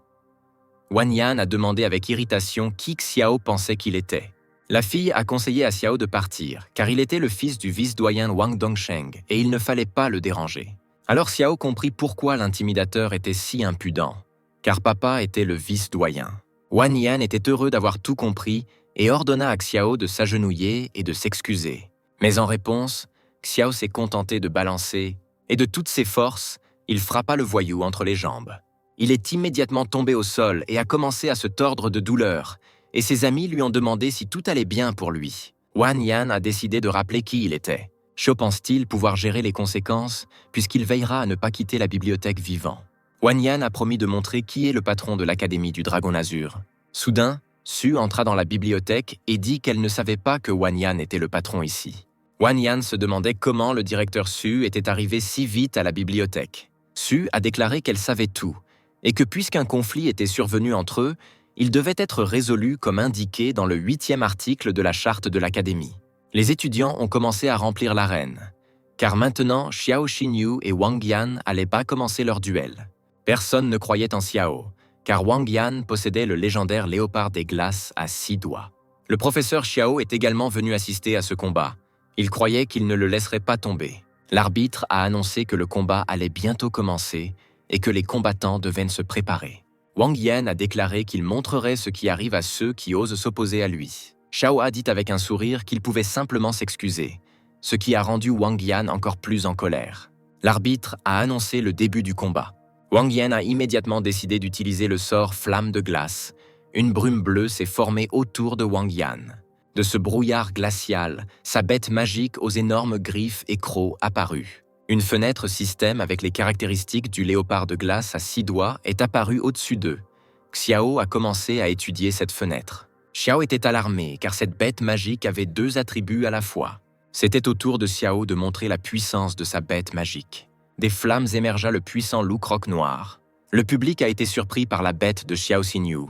Wang Yan a demandé avec irritation qui Xiao pensait qu'il était. La fille a conseillé à Xiao de partir, car il était le fils du vice-doyen Wang Dongsheng et il ne fallait pas le déranger. Alors Xiao comprit pourquoi l'intimidateur était si impudent, car papa était le vice-doyen. Wang Yan était heureux d'avoir tout compris et ordonna à Xiao de s'agenouiller et de s'excuser. Mais en réponse, Xiao s'est contenté de balancer et de toutes ses forces, il frappa le voyou entre les jambes. Il est immédiatement tombé au sol et a commencé à se tordre de douleur, et ses amis lui ont demandé si tout allait bien pour lui. Wang Yan a décidé de rappeler qui il était. Xiao pense-t-il pouvoir gérer les conséquences, puisqu'il veillera à ne pas quitter la bibliothèque vivant. Wang Yan a promis de montrer qui est le patron de l'Académie du Dragon Azur. Soudain, Su entra dans la bibliothèque et dit qu'elle ne savait pas que Wang Yan était le patron ici. Wang Yan se demandait comment le directeur Su était arrivé si vite à la bibliothèque. Su a déclaré qu'elle savait tout, et que puisqu'un conflit était survenu entre eux, il devait être résolu comme indiqué dans le 8e article de la charte de l'Académie. Les étudiants ont commencé à remplir l'arène, car maintenant Xiao Xinyu et Wang Yan allaient pas commencer leur duel. Personne ne croyait en Xiao, car Wang Yan possédait le légendaire léopard des glaces à 6 doigts. Le professeur Xiao est également venu assister à ce combat. Il croyait qu'il ne le laisserait pas tomber. L'arbitre a annoncé que le combat allait bientôt commencer et que les combattants devaient se préparer. Wang Yan a déclaré qu'il montrerait ce qui arrive à ceux qui osent s'opposer à lui. Xiao a dit avec un sourire qu'il pouvait simplement s'excuser, ce qui a rendu Wang Yan encore plus en colère. L'arbitre a annoncé le début du combat. Wang Yan a immédiatement décidé d'utiliser le sort Flamme de glace. Une brume bleue s'est formée autour de Wang Yan. De ce brouillard glacial, sa bête magique aux énormes griffes et crocs apparut. Une fenêtre système avec les caractéristiques du léopard de glace à 6 doigts est apparue au-dessus d'eux. Xiao a commencé à étudier cette fenêtre. Xiao était alarmé car cette bête magique avait 2 attributs à la fois. C'était au tour de Xiao de montrer la puissance de sa bête magique. Des flammes émergea le puissant loup croque-noir. Le public a été surpris par la bête de Xiao Xinyu.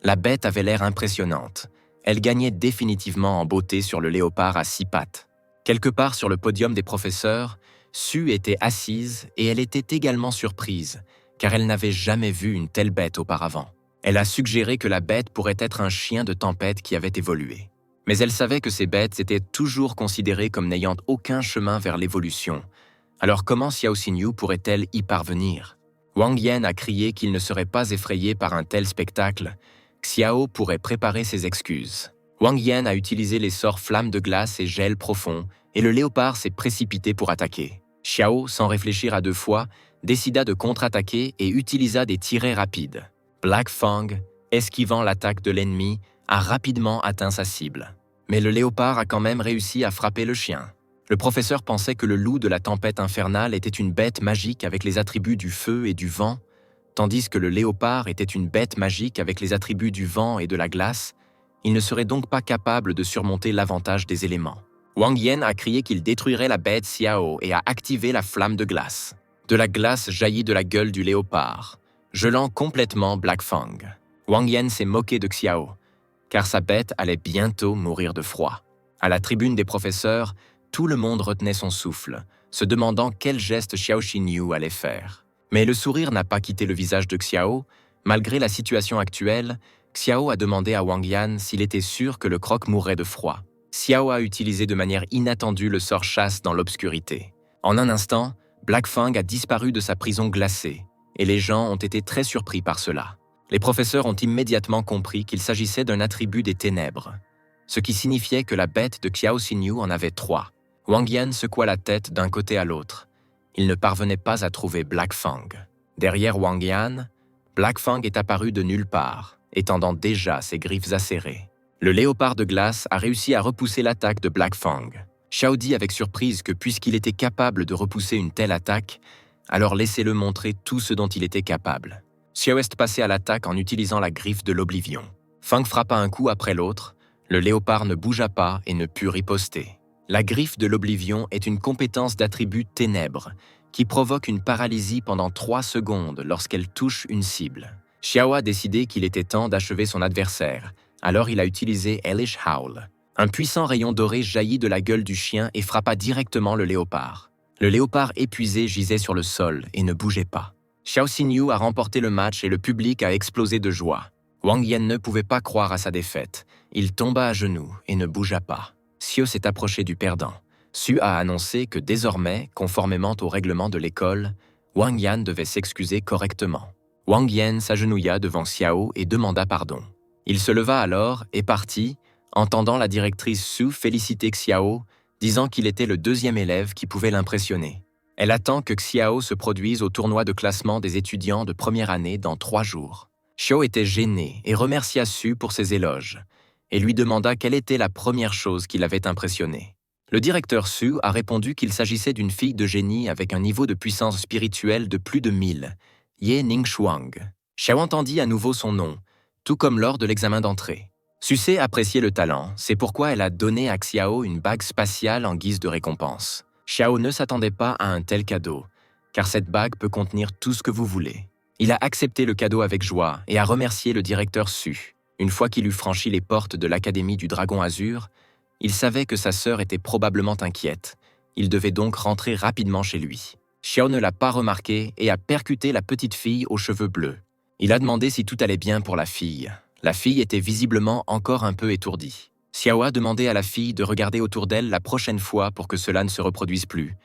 La bête avait l'air impressionnante. Elle gagnait définitivement en beauté sur le léopard à 6 pattes. Quelque part sur le podium des professeurs, Su était assise et elle était également surprise, car elle n'avait jamais vu une telle bête auparavant. Elle a suggéré que la bête pourrait être un chien de tempête qui avait évolué. Mais elle savait que ces bêtes étaient toujours considérées comme n'ayant aucun chemin vers l'évolution. Alors comment Xiao Xinyu pourrait-elle y parvenir? Wang Yan a crié qu'il ne serait pas effrayé par un tel spectacle. Xiao pourrait préparer ses excuses. Wang Yan a utilisé les sorts flammes de glace et gel profond, et le léopard s'est précipité pour attaquer. Xiao, sans réfléchir à 2 fois, décida de contre-attaquer et utilisa des tirets rapides. Black Fang, esquivant l'attaque de l'ennemi, a rapidement atteint sa cible. Mais le léopard a quand même réussi à frapper le chien. Le professeur pensait que le loup de la tempête infernale était une bête magique avec les attributs du feu et du vent, tandis que le léopard était une bête magique avec les attributs du vent et de la glace. Il ne serait donc pas capable de surmonter l'avantage des éléments. Wang Yan a crié qu'il détruirait la bête Xiao et a activé la flamme de glace. De la glace jaillit de la gueule du léopard, gelant complètement Black Fang. Wang Yan s'est moqué de Xiao, car sa bête allait bientôt mourir de froid. À la tribune des professeurs, tout le monde retenait son souffle, se demandant quel geste Xiao Xinyu allait faire. Mais le sourire n'a pas quitté le visage de Xiao. Malgré la situation actuelle, Xiao a demandé à Wang Yan s'il était sûr que le croc mourrait de froid. Xiao a utilisé de manière inattendue le sort chasse dans l'obscurité. En un instant, Black Fang a disparu de sa prison glacée, et les gens ont été très surpris par cela. Les professeurs ont immédiatement compris qu'il s'agissait d'un attribut des ténèbres, ce qui signifiait que la bête de Xiao Xinyu en avait 3. Wang Yan secoua la tête d'un côté à l'autre. Il ne parvenait pas à trouver Black Fang. Derrière Wang Yan, Black Fang est apparu de nulle part, étendant déjà ses griffes acérées. Le léopard de glace a réussi à repousser l'attaque de Black Fang. Xiao dit avec surprise que puisqu'il était capable de repousser une telle attaque, alors laissez-le montrer tout ce dont il était capable. Xiao est passé à l'attaque en utilisant la griffe de l'oblivion. Fang frappa un coup après l'autre, le léopard ne bougea pas et ne put riposter. La griffe de l'oblivion est une compétence d'attribut ténèbres qui provoque une paralysie pendant 3 secondes lorsqu'elle touche une cible. Xiao a décidé qu'il était temps d'achever son adversaire, alors il a utilisé Hellish Howl. Un puissant rayon doré jaillit de la gueule du chien et frappa directement le léopard. Le léopard épuisé gisait sur le sol et ne bougeait pas. Xiao Xinyu a remporté le match et le public a explosé de joie. Wang Yan ne pouvait pas croire à sa défaite. Il tomba à genoux et ne bougea pas. Xiao s'est approché du perdant. Su a annoncé que désormais, conformément au règlement de l'école, Wang Yan devait s'excuser correctement. Wang Yan s'agenouilla devant Xiao et demanda pardon. Il se leva alors et partit, entendant la directrice Su féliciter Xiao, disant qu'il était le 2e élève qui pouvait l'impressionner. Elle attend que Xiao se produise au tournoi de classement des étudiants de première année dans 3 jours. Xiao était gêné et remercia Su pour ses éloges, et lui demanda quelle était la première chose qui l'avait impressionné. Le directeur Su a répondu qu'il s'agissait d'une fille de génie avec un niveau de puissance spirituelle de plus de 1000, Ye Ningxuang. Xiao entendit à nouveau son nom, tout comme lors de l'examen d'entrée. Su sait apprécier le talent, c'est pourquoi elle a donné à Xiao une bague spatiale en guise de récompense. Xiao ne s'attendait pas à un tel cadeau, car cette bague peut contenir tout ce que vous voulez. Il a accepté le cadeau avec joie et a remercié le directeur Su. Une fois qu'il eut franchi les portes de l'Académie du Dragon Azur, il savait que sa sœur était probablement inquiète. Il devait donc rentrer rapidement chez lui. Xiao ne l'a pas remarqué et a percuté la petite fille aux cheveux bleus. Il a demandé si tout allait bien pour la fille. La fille était visiblement encore un peu étourdie. Xiao a demandé à la fille de regarder autour d'elle la prochaine fois pour que cela ne se reproduise plus.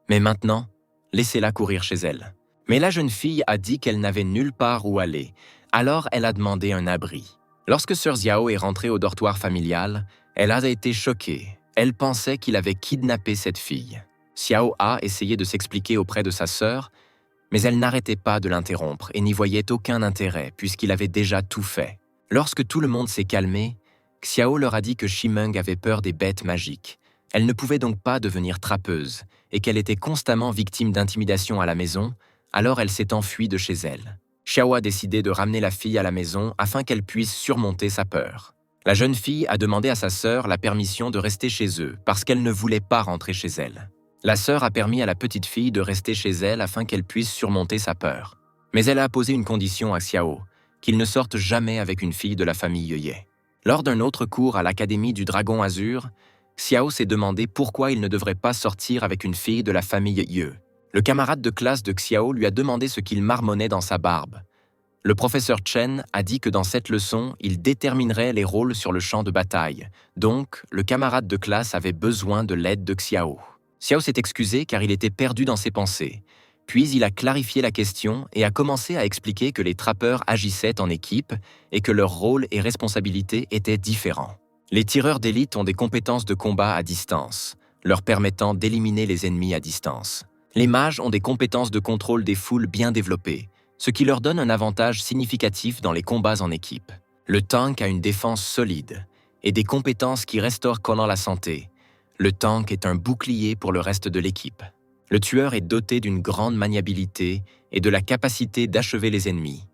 Mais maintenant, laissez-la courir chez elle. Mais la jeune fille a dit qu'elle n'avait nulle part où aller, alors elle a demandé un abri. Lorsque Sœur Xiao est rentrée au dortoir familial, elle a été choquée. Elle pensait qu'il avait kidnappé cette fille. Xiao a essayé de s'expliquer auprès de sa sœur, mais elle n'arrêtait pas de l'interrompre et n'y voyait aucun intérêt puisqu'il avait déjà tout fait. Lorsque tout le monde s'est calmé, Xiao leur a dit que Shimeng avait peur des bêtes magiques, Elle ne pouvait donc pas devenir trappeuse, et qu'elle était constamment victime d'intimidation à la maison, alors elle s'est enfuie de chez elle. Xiao a décidé de ramener la fille à la maison afin qu'elle puisse surmonter sa peur. La jeune fille a demandé à sa sœur la permission de rester chez eux parce qu'elle ne voulait pas rentrer chez elle. La sœur a permis à la petite fille de rester chez elle afin qu'elle puisse surmonter sa peur. Mais elle a posé une condition à Xiao, qu'il ne sorte jamais avec une fille de la famille Ye. Lors d'un autre cours à l'Académie du Dragon Azur, Xiao s'est demandé pourquoi il ne devrait pas sortir avec une fille de la famille Ye. Le camarade de classe de Xiao lui a demandé ce qu'il marmonnait dans sa barbe. Le professeur Chen a dit que dans cette leçon, il déterminerait les rôles sur le champ de bataille. Donc, le camarade de classe avait besoin de l'aide de Xiao. Xiao s'est excusé car il était perdu dans ses pensées. Puis il a clarifié la question et a commencé à expliquer que les trappeurs agissaient en équipe et que leurs rôles et responsabilités étaient différents. Les tireurs d'élite ont des compétences de combat à distance, leur permettant d'éliminer les ennemis à distance. Les mages ont des compétences de contrôle des foules bien développées, ce qui leur donne un avantage significatif dans les combats en équipe. Le tank a une défense solide et des compétences qui restaurent pendant la santé. Le tank est un bouclier pour le reste de l'équipe. Le tueur est doté d'une grande maniabilité et de la capacité d'achever les ennemis.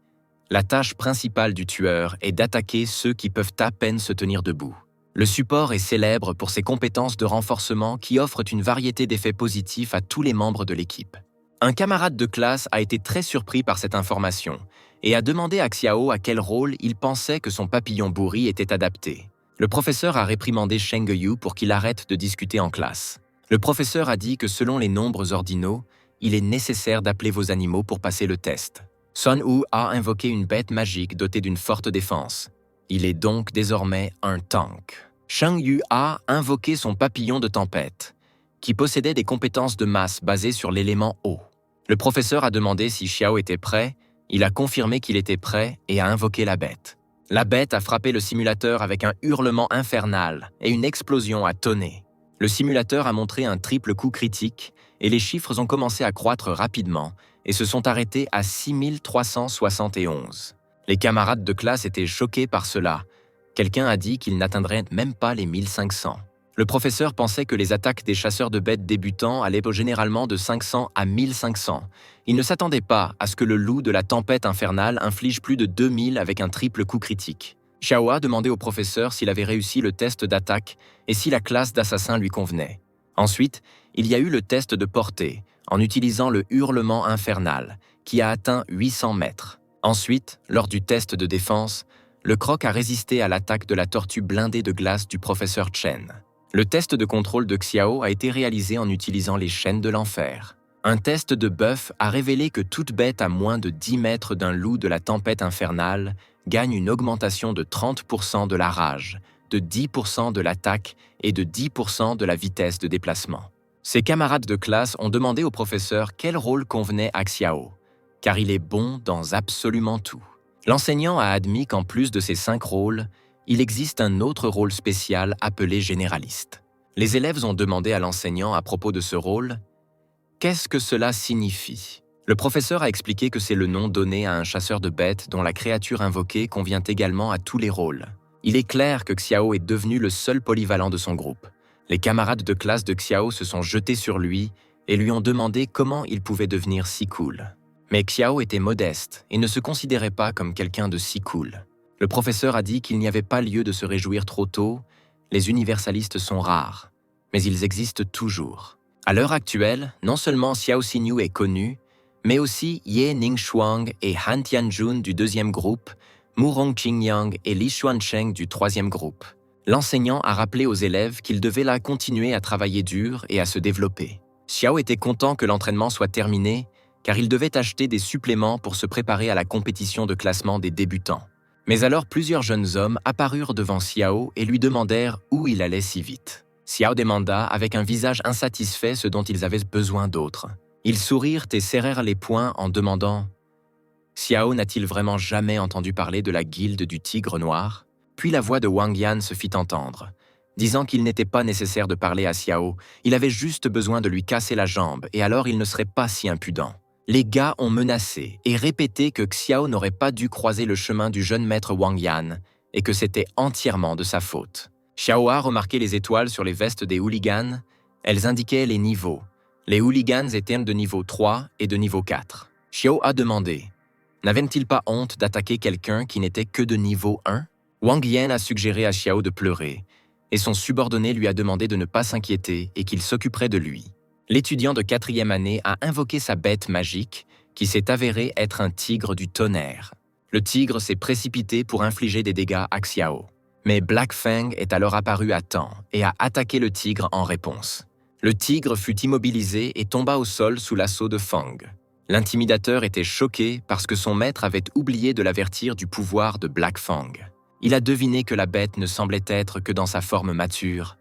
La tâche principale du tueur est d'attaquer ceux qui peuvent à peine se tenir debout. Le support est célèbre pour ses compétences de renforcement qui offrent une variété d'effets positifs à tous les membres de l'équipe. Un camarade de classe a été très surpris par cette information et a demandé à Xiao à quel rôle il pensait que son papillon bourri était adapté. Le professeur a réprimandé Sheng Yu pour qu'il arrête de discuter en classe. Le professeur a dit que selon les nombres ordinaux, il est nécessaire d'appeler vos animaux pour passer le test. Sun Wu a invoqué une bête magique dotée d'une forte défense. Il est donc désormais un tank. Sheng Yu a invoqué son papillon de tempête, qui possédait des compétences de masse basées sur l'élément eau. Le professeur a demandé si Xiao était prêt, il a confirmé qu'il était prêt et a invoqué la bête. La bête a frappé le simulateur avec un hurlement infernal et une explosion a tonné. Le simulateur a montré un triple coup critique et les chiffres ont commencé à croître rapidement et se sont arrêtés à 6371. Les camarades de classe étaient choqués par cela. Quelqu'un a dit qu'il n'atteindrait même pas les 1500. Le professeur pensait que les attaques des chasseurs de bêtes débutants allaient généralement de 500 à 1500. Il ne s'attendait pas à ce que le loup de la tempête infernale inflige plus de 2000 avec un triple coup critique. Xiao a demandé au professeur s'il avait réussi le test d'attaque et si la classe d'assassin lui convenait. Ensuite, il y a eu le test de portée, en utilisant le hurlement infernal, qui a atteint 800 mètres. Ensuite, lors du test de défense, le croc a résisté à l'attaque de la tortue blindée de glace du professeur Chen. Le test de contrôle de Xiao a été réalisé en utilisant les chaînes de l'enfer. Un test de bœuf a révélé que toute bête à moins de 10 mètres d'un loup de la tempête infernale gagne une augmentation de 30% de la rage, de 10% de l'attaque et de 10% de la vitesse de déplacement. Ses camarades de classe ont demandé au professeur quel rôle convenait à Xiao, car il est bon dans absolument tout. L'enseignant a admis qu'en plus de ces 5 rôles, il existe un autre rôle spécial appelé généraliste. Les élèves ont demandé à l'enseignant à propos de ce rôle « Qu'est-ce que cela signifie ?» Le professeur a expliqué que c'est le nom donné à un chasseur de bêtes dont la créature invoquée convient également à tous les rôles. Il est clair que Xiao est devenu le seul polyvalent de son groupe. Les camarades de classe de Xiao se sont jetés sur lui et lui ont demandé comment il pouvait devenir si cool. Mais Xiao était modeste et ne se considérait pas comme quelqu'un de si cool. Le professeur a dit qu'il n'y avait pas lieu de se réjouir trop tôt, les universalistes sont rares, mais ils existent toujours. À l'heure actuelle, non seulement Xiao Xinyu est connu, mais aussi Ye Ningxuang et Han Tianjun du 2e groupe, Murong Qingyang et Li Xuancheng du 3e groupe. L'enseignant a rappelé aux élèves qu'ils devaient là continuer à travailler dur et à se développer. Xiao était content que l'entraînement soit terminé, car il devait acheter des suppléments pour se préparer à la compétition de classement des débutants. Mais alors plusieurs jeunes hommes apparurent devant Xiao et lui demandèrent où il allait si vite. Xiao demanda avec un visage insatisfait ce dont ils avaient besoin d'autre. Ils sourirent et serrèrent les poings en demandant « Xiao n'a-t-il vraiment jamais entendu parler de la guilde du tigre noir ?» Puis la voix de Wang Yan se fit entendre, disant qu'il n'était pas nécessaire de parler à Xiao, il avait juste besoin de lui casser la jambe et alors il ne serait pas si impudent. Les gars ont menacé et répété que Xiao n'aurait pas dû croiser le chemin du jeune maître Wang Yan et que c'était entièrement de sa faute. Xiao a remarqué les étoiles sur les vestes des hooligans. Elles indiquaient les niveaux. Les hooligans étaient de niveau 3 et de niveau 4. Xiao a demandé « N'avaient-ils pas honte d'attaquer quelqu'un qui n'était que de niveau 1 ?» Wang Yan a suggéré à Xiao de pleurer, et son subordonné lui a demandé de ne pas s'inquiéter et qu'il s'occuperait de lui. L'étudiant de 4e année a invoqué sa bête magique, qui s'est avérée être un tigre du tonnerre. Le tigre s'est précipité pour infliger des dégâts à Xiao. Mais Black Fang est alors apparu à temps et a attaqué le tigre en réponse. Le tigre fut immobilisé et tomba au sol sous l'assaut de Fang. L'intimidateur était choqué parce que son maître avait oublié de l'avertir du pouvoir de Black Fang. Il a deviné que la bête ne semblait être que dans sa forme mature,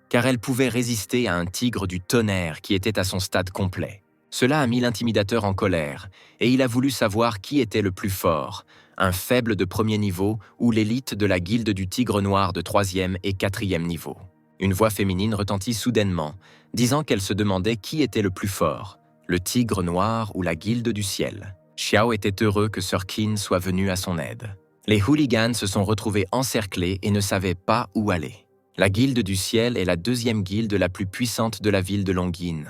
car elle pouvait résister à un tigre du tonnerre qui était à son stade complet. Cela a mis l'intimidateur en colère, et il a voulu savoir qui était le plus fort, un faible de 1er niveau ou l'élite de la guilde du tigre noir de 3e et 4e niveau. Une voix féminine retentit soudainement, disant qu'elle se demandait qui était le plus fort, le tigre noir ou la guilde du ciel. Xiao était heureux que Sir Qin soit venu à son aide. Les hooligans se sont retrouvés encerclés et ne savaient pas où aller. La guilde du ciel est la 2e guilde la plus puissante de la ville de Longyin.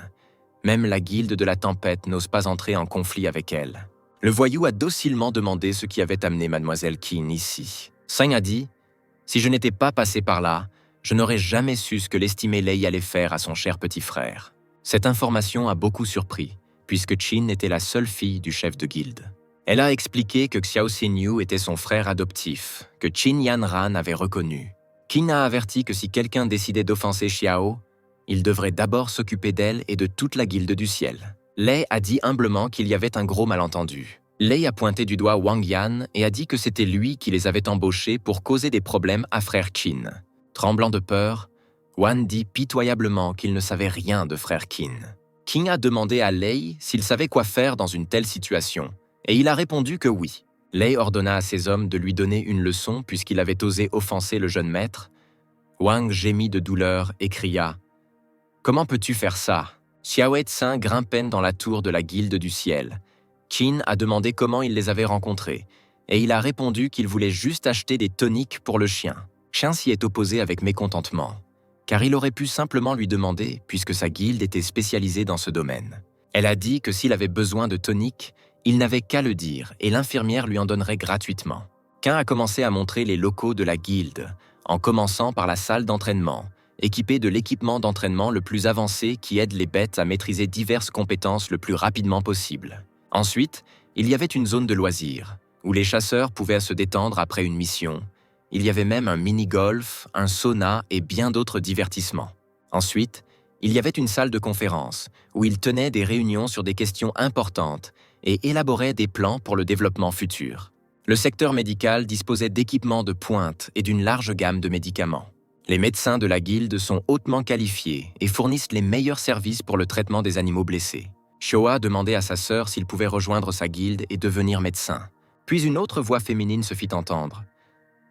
Même la guilde de la tempête n'ose pas entrer en conflit avec elle. Le voyou a docilement demandé ce qui avait amené mademoiselle Qin ici. Sang a dit « Si je n'étais pas passé par là, je n'aurais jamais su ce que l'estimé Lei allait faire à son cher petit frère. » Cette information a beaucoup surpris, puisque Qin était la seule fille du chef de guilde. Elle a expliqué que Xiao Xinyu était son frère adoptif, que Qin Yanran avait reconnu. Qin a averti que si quelqu'un décidait d'offenser Xiao, il devrait d'abord s'occuper d'elle et de toute la guilde du ciel. Lei a dit humblement qu'il y avait un gros malentendu. Lei a pointé du doigt Wang Yan et a dit que c'était lui qui les avait embauchés pour causer des problèmes à frère Qin. Tremblant de peur, Wan dit pitoyablement qu'il ne savait rien de frère Qin. Qin a demandé à Lei s'il savait quoi faire dans une telle situation, et il a répondu que oui. Lei ordonna à ses hommes de lui donner une leçon puisqu'il avait osé offenser le jeune maître. Wang gémit de douleur et cria « Comment peux-tu faire ça ?» Xiao Tsin grimpait dans la tour de la guilde du ciel. Qin a demandé comment il les avait rencontrés, et il a répondu qu'il voulait juste acheter des toniques pour le chien. Qian s'y est opposé avec mécontentement, car il aurait pu simplement lui demander, puisque sa guilde était spécialisée dans ce domaine. Elle a dit que s'il avait besoin de toniques, il n'avait qu'à le dire, et l'infirmière lui en donnerait gratuitement. Qian a commencé à montrer les locaux de la guilde, en commençant par la salle d'entraînement, équipée de l'équipement d'entraînement le plus avancé qui aide les bêtes à maîtriser diverses compétences le plus rapidement possible. Ensuite, il y avait une zone de loisirs, où les chasseurs pouvaient se détendre après une mission. Il y avait même un mini-golf, un sauna et bien d'autres divertissements. Ensuite, il y avait une salle de conférence, où ils tenaient des réunions sur des questions importantes et élaboraient des plans pour le développement futur. Le secteur médical disposait d'équipements de pointe et d'une large gamme de médicaments. Les médecins de la guilde sont hautement qualifiés et fournissent les meilleurs services pour le traitement des animaux blessés. Shoa demandait à sa sœur s'il pouvait rejoindre sa guilde et devenir médecin. Puis une autre voix féminine se fit entendre.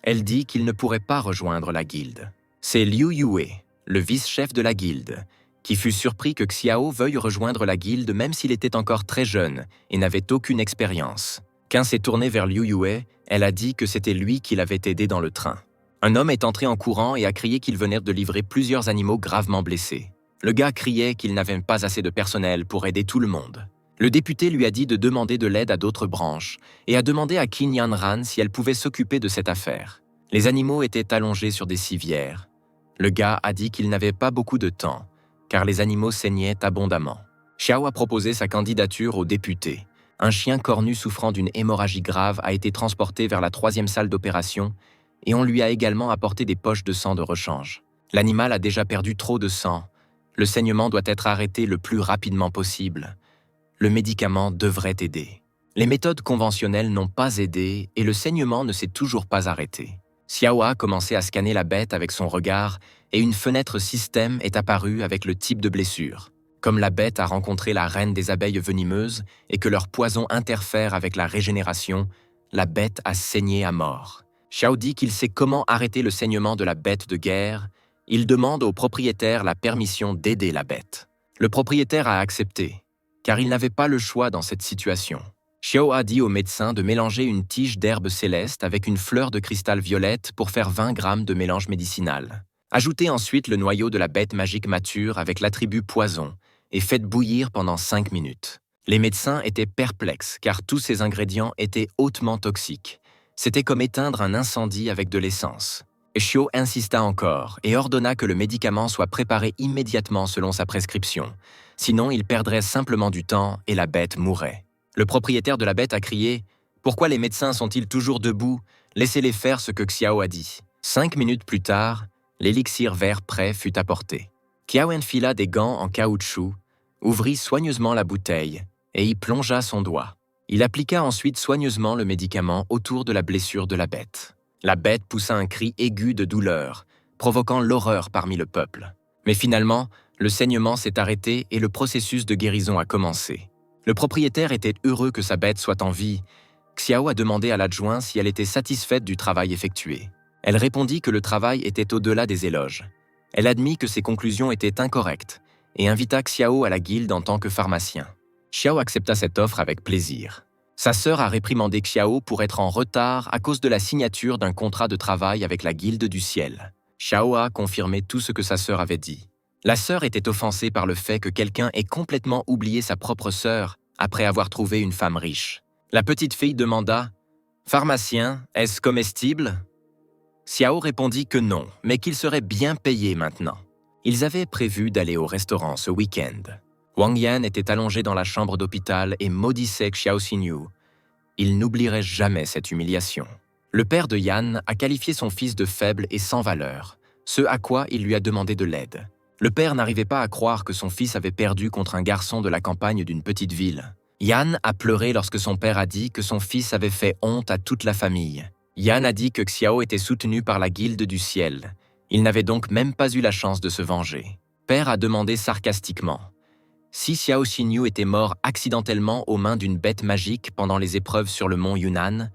Elle dit qu'il ne pourrait pas rejoindre la guilde. C'est Liu Yue, le vice-chef de la guilde, qui fut surpris que Xiao veuille rejoindre la guilde même s'il était encore très jeune et n'avait aucune expérience. Quand s'est tourné vers Liu Yue, elle a dit que c'était lui qui l'avait aidé dans le train. Un homme est entré en courant et a crié qu'il venait de livrer plusieurs animaux gravement blessés. Le gars criait qu'il n'avait pas assez de personnel pour aider tout le monde. Le député lui a dit de demander de l'aide à d'autres branches et a demandé à Qin Yanran si elle pouvait s'occuper de cette affaire. Les animaux étaient allongés sur des civières. Le gars a dit qu'il n'avait pas beaucoup de temps, car les animaux saignaient abondamment. Xiao a proposé sa candidature au député. Un chien cornu souffrant d'une hémorragie grave a été transporté vers la 3e salle d'opération et on lui a également apporté des poches de sang de rechange. L'animal a déjà perdu trop de sang. Le saignement doit être arrêté le plus rapidement possible. Le médicament devrait aider. Les méthodes conventionnelles n'ont pas aidé et le saignement ne s'est toujours pas arrêté. Xiao a commencé à scanner la bête avec son regard et une fenêtre système est apparue avec le type de blessure. Comme la bête a rencontré la reine des abeilles venimeuses et que leur poison interfère avec la régénération, la bête a saigné à mort. Xiao dit qu'il sait comment arrêter le saignement de la bête de guerre. Il demande au propriétaire la permission d'aider la bête. Le propriétaire a accepté, car il n'avait pas le choix dans cette situation. Xiao a dit au médecin de mélanger une tige d'herbe céleste avec une fleur de cristal violette pour faire 20 grammes de mélange médicinal. Ajoutez ensuite le noyau de la bête magique mature avec l'attribut poison et faites bouillir pendant 5 minutes. Les médecins étaient perplexes car tous ces ingrédients étaient hautement toxiques. C'était comme éteindre un incendie avec de l'essence. Xiao insista encore et ordonna que le médicament soit préparé immédiatement selon sa prescription. Sinon, il perdrait simplement du temps et la bête mourrait. Le propriétaire de la bête a crié « Pourquoi les médecins sont-ils toujours debout? Laissez-les faire ce que Xiao a dit. » 5 minutes plus tard, l'élixir vert prêt fut apporté. Xiao enfila des gants en caoutchouc, ouvrit soigneusement la bouteille et y plongea son doigt. Il appliqua ensuite soigneusement le médicament autour de la blessure de la bête. La bête poussa un cri aigu de douleur, provoquant l'horreur parmi le peuple. Mais finalement, le saignement s'est arrêté et le processus de guérison a commencé. Le propriétaire était heureux que sa bête soit en vie. Xiao a demandé à l'adjoint si elle était satisfaite du travail effectué. Elle répondit que le travail était au-delà des éloges. Elle admit que ses conclusions étaient incorrectes et invita Xiao à la guilde en tant que pharmacien. Xiao accepta cette offre avec plaisir. Sa sœur a réprimandé Xiao pour être en retard à cause de la signature d'un contrat de travail avec la Guilde du Ciel. Xiao a confirmé tout ce que sa sœur avait dit. La sœur était offensée par le fait que quelqu'un ait complètement oublié sa propre sœur après avoir trouvé une femme riche. La petite fille demanda « Pharmacien, est-ce comestible ?» Xiao répondit que non, mais qu'il serait bien payé maintenant. Ils avaient prévu d'aller au restaurant ce week-end. Wang Yan était allongé dans la chambre d'hôpital et maudissait Xiao Xinyu. Il n'oublierait jamais cette humiliation. Le père de Yan a qualifié son fils de faible et sans valeur, ce à quoi il lui a demandé de l'aide. Le père n'arrivait pas à croire que son fils avait perdu contre un garçon de la campagne d'une petite ville. Yan a pleuré lorsque son père a dit que son fils avait fait honte à toute la famille. Yan a dit que Xiao était soutenu par la Guilde du Ciel. Il n'avait donc même pas eu la chance de se venger. Père a demandé sarcastiquement « Si Xiao Xinyu était mort accidentellement aux mains d'une bête magique pendant les épreuves sur le mont Yunnan,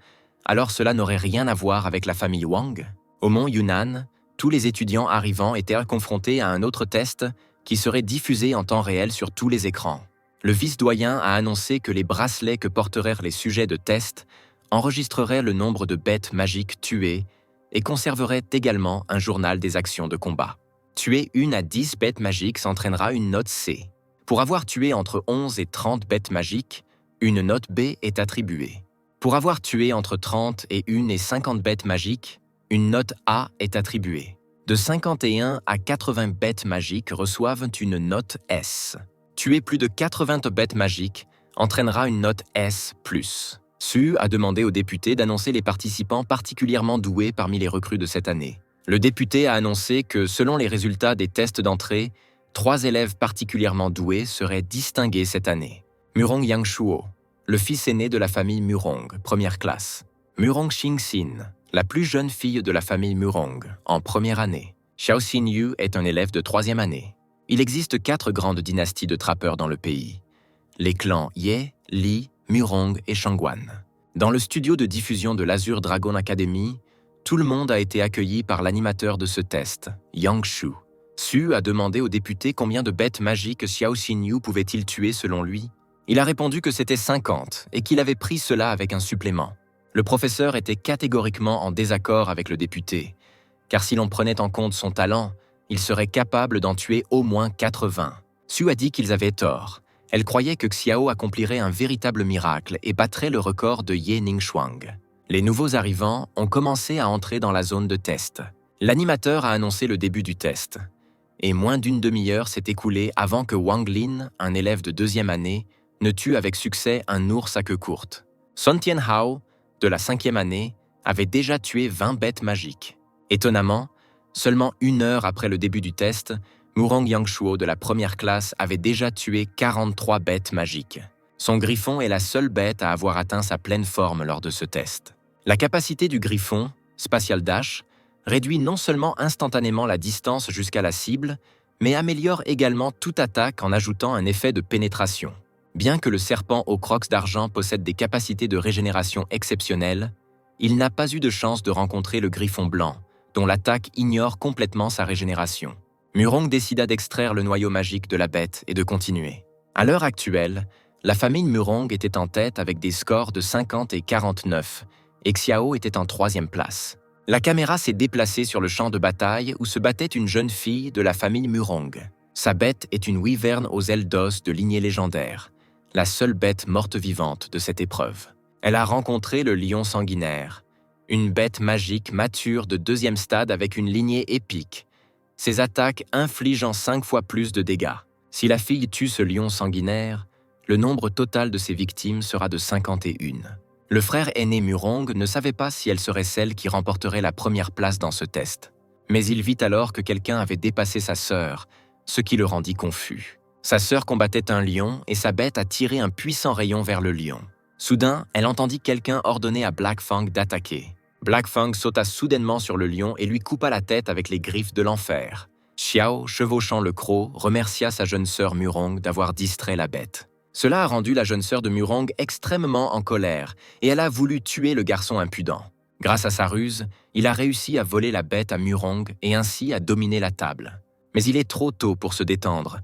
alors cela n'aurait rien à voir avec la famille Wang. Au mont Yunnan, tous les étudiants arrivant étaient confrontés à un autre test qui serait diffusé en temps réel sur tous les écrans. Le vice-doyen a annoncé que les bracelets que porteraient les sujets de test enregistreraient le nombre de bêtes magiques tuées et conserveraient également un journal des actions de combat. Tuer 1 à 10 bêtes magiques s'entraînera une note C. Pour avoir tué entre 11 et 30 bêtes magiques, une note B est attribuée. Pour avoir tué entre 30 et 1 et 50 bêtes magiques, une note A est attribuée. De 51 à 80 bêtes magiques reçoivent une note S. Tuer plus de 80 bêtes magiques entraînera une note S+. Su a demandé aux députés d'annoncer les participants particulièrement doués parmi les recrues de cette année. Le député a annoncé que, selon les résultats des tests d'entrée, 3 élèves particulièrement doués seraient distingués cette année. Murong Yangshuo, le fils aîné de la famille Murong, première classe. Murong Xingxin, la plus jeune fille de la famille Murong, en première année. Xiao Xinyu est un élève de 3e année. Il existe 4 grandes dynasties de trappeurs dans le pays. Les clans Ye, Li, Murong et Shangguan. Dans le studio de diffusion de l'Azure Dragon Academy, tout le monde a été accueilli par l'animateur de ce test, Yang Shu. Su a demandé au député combien de bêtes magiques Xiao Xinyu pouvait-il tuer selon lui. Il a répondu que c'était 50 et qu'il avait pris cela avec un supplément. Le professeur était catégoriquement en désaccord avec le député, car si l'on prenait en compte son talent, il serait capable d'en tuer au moins 80. Su a dit qu'ils avaient tort. Elle croyait que Xiao accomplirait un véritable miracle et battrait le record de Ye Ningxuang. Les nouveaux arrivants ont commencé à entrer dans la zone de test. L'animateur a annoncé le début du test. Et moins d'une demi-heure s'est écoulée avant que Wang Lin, un élève de 2e année, ne tue avec succès un ours à queue courte. Son Tianhao, de la 5e année, avait déjà tué 20 bêtes magiques. Étonnamment, seulement 1 heure après le début du test, Murong Yangshuo de la première classe avait déjà tué 43 bêtes magiques. Son griffon est la seule bête à avoir atteint sa pleine forme lors de ce test. La capacité du griffon, Spatial Dash, réduit non seulement instantanément la distance jusqu'à la cible, mais améliore également toute attaque en ajoutant un effet de pénétration. Bien que le serpent aux crocs d'argent possède des capacités de régénération exceptionnelles, il n'a pas eu de chance de rencontrer le griffon blanc, dont l'attaque ignore complètement sa régénération. Murong décida d'extraire le noyau magique de la bête et de continuer. À l'heure actuelle, la famille Murong était en tête avec des scores de 50 et 49, et Xiao était en 3e place. La caméra s'est déplacée sur le champ de bataille où se battait une jeune fille de la famille Murong. Sa bête est une wyvern aux ailes d'os de lignée légendaire, la seule bête morte-vivante de cette épreuve. Elle a rencontré le lion sanguinaire, une bête magique mature de 2e stade avec une lignée épique. Ses attaques infligeant 5 fois plus de dégâts. Si la fille tue ce lion sanguinaire, le nombre total de ses victimes sera de 51. Le frère aîné Murong ne savait pas si elle serait celle qui remporterait la première place dans ce test. Mais il vit alors que quelqu'un avait dépassé sa sœur, ce qui le rendit confus. Sa sœur combattait un lion et sa bête a tiré un puissant rayon vers le lion. Soudain, elle entendit quelqu'un ordonner à Black Fang d'attaquer. Black Fang sauta soudainement sur le lion et lui coupa la tête avec les griffes de l'enfer. Xiao, chevauchant le croc, remercia sa jeune sœur Murong d'avoir distrait la bête. Cela a rendu la jeune sœur de Murong extrêmement en colère et elle a voulu tuer le garçon impudent. Grâce à sa ruse, il a réussi à voler la bête à Murong et ainsi à dominer la table. Mais il est trop tôt pour se détendre,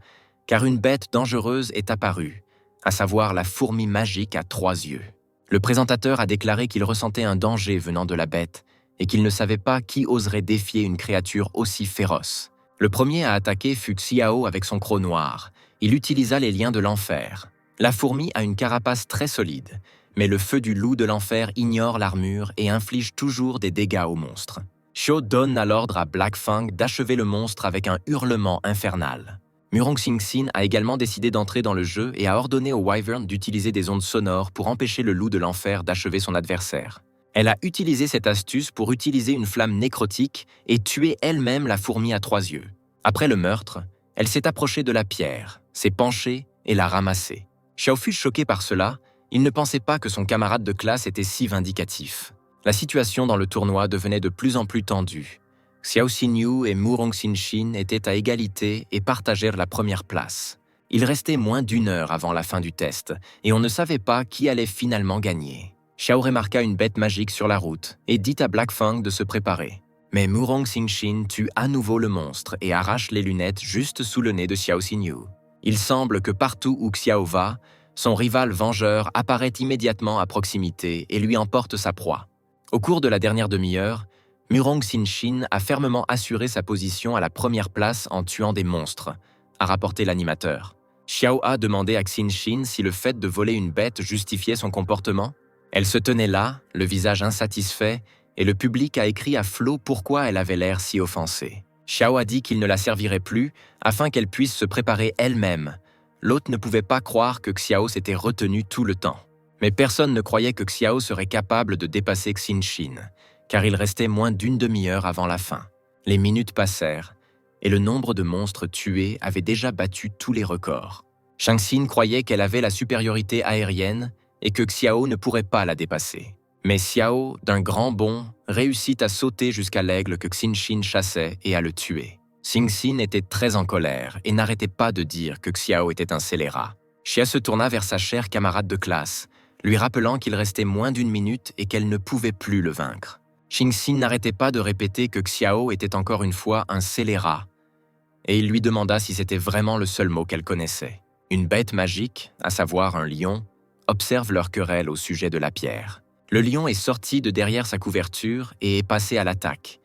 car une bête dangereuse est apparue, à savoir la fourmi magique à 3 yeux. Le présentateur a déclaré qu'il ressentait un danger venant de la bête et qu'il ne savait pas qui oserait défier une créature aussi féroce. Le premier à attaquer fut Xiao avec son croc noir. Il utilisa les liens de l'enfer. La fourmi a une carapace très solide, mais le feu du loup de l'enfer ignore l'armure et inflige toujours des dégâts au monstre. Xiao donne l'ordre à Black Fang d'achever le monstre avec un hurlement infernal. Murong Xingxin a également décidé d'entrer dans le jeu et a ordonné au Wyvern d'utiliser des ondes sonores pour empêcher le loup de l'enfer d'achever son adversaire. Elle a utilisé cette astuce pour utiliser une flamme nécrotique et tuer elle-même la fourmi à 3 yeux. Après le meurtre, elle s'est approchée de la pierre, s'est penchée et l'a ramassée. Xiao fut choqué par cela, il ne pensait pas que son camarade de classe était si vindicatif. La situation dans le tournoi devenait de plus en plus tendue. Xiao Xinyu et Murong Xinxin étaient à égalité et partagèrent la première place. Il restait moins d'1 heure avant la fin du test, et on ne savait pas qui allait finalement gagner. Xiao remarqua une bête magique sur la route et dit à Black Fang de se préparer. Mais Murong Xinxin tue à nouveau le monstre et arrache les lunettes juste sous le nez de Xiao Xinyu. Il semble que partout où Xiao va, son rival vengeur apparaît immédiatement à proximité et lui emporte sa proie. Au cours de la dernière demi-heure, Murong Xinxin a fermement assuré sa position à la première place en tuant des monstres, a rapporté l'animateur. Xiao a demandé à Xinxin si le fait de voler une bête justifiait son comportement. Elle se tenait là, le visage insatisfait, et le public a écrit à flot pourquoi elle avait l'air si offensée. Xiao a dit qu'il ne la servirait plus afin qu'elle puisse se préparer elle-même. L'autre ne pouvait pas croire que Xiao s'était retenu tout le temps. Mais personne ne croyait que Xiao serait capable de dépasser Xinxin, car il restait moins d'1 demi-heure avant la fin. Les minutes passèrent, et le nombre de monstres tués avait déjà battu tous les records. Shang-Xin croyait qu'elle avait la supériorité aérienne et que Xiao ne pourrait pas la dépasser. Mais Xiao, d'un grand bond, réussit à sauter jusqu'à l'aigle que Xinxin chassait et à le tuer. Xinxin était très en colère et n'arrêtait pas de dire que Xiao était un scélérat. Xia se tourna vers sa chère camarade de classe, lui rappelant qu'il restait moins d'1 minute et qu'elle ne pouvait plus le vaincre. Xinxin n'arrêtait pas de répéter que Xiao était encore une fois un scélérat, et il lui demanda si c'était vraiment le seul mot qu'elle connaissait. Une bête magique, à savoir un lion, observe leur querelle au sujet de la pierre. Le lion est sorti de derrière sa couverture et est passé à l'attaque.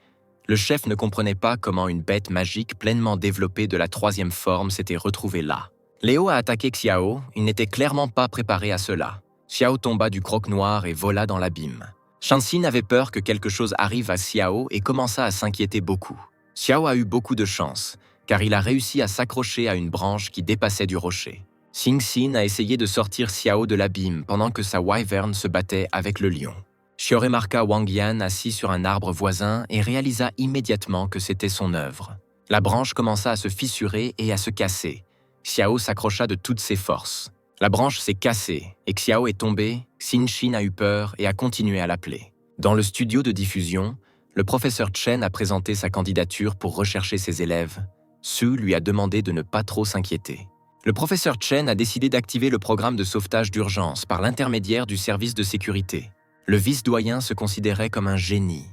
Le chef ne comprenait pas comment une bête magique pleinement développée de la 3e forme s'était retrouvée là. Léo a attaqué Xiao, il n'était clairement pas préparé à cela. Xiao tomba du croc noir et vola dans l'abîme. Shang-Xin avait peur que quelque chose arrive à Xiao et commença à s'inquiéter beaucoup. Xiao a eu beaucoup de chance, car il a réussi à s'accrocher à une branche qui dépassait du rocher. Xinxin a essayé de sortir Xiao de l'abîme pendant que sa wyvern se battait avec le lion. Xiao remarqua Wang Yan assis sur un arbre voisin et réalisa immédiatement que c'était son œuvre. La branche commença à se fissurer et à se casser. Xiao s'accrocha de toutes ses forces. La branche s'est cassée et Xiao est tombé, Xinxin a eu peur et a continué à l'appeler. Dans le studio de diffusion, le professeur Chen a présenté sa candidature pour rechercher ses élèves. Su lui a demandé de ne pas trop s'inquiéter. Le professeur Chen a décidé d'activer le programme de sauvetage d'urgence par l'intermédiaire du service de sécurité. Le vice-doyen se considérait comme un génie,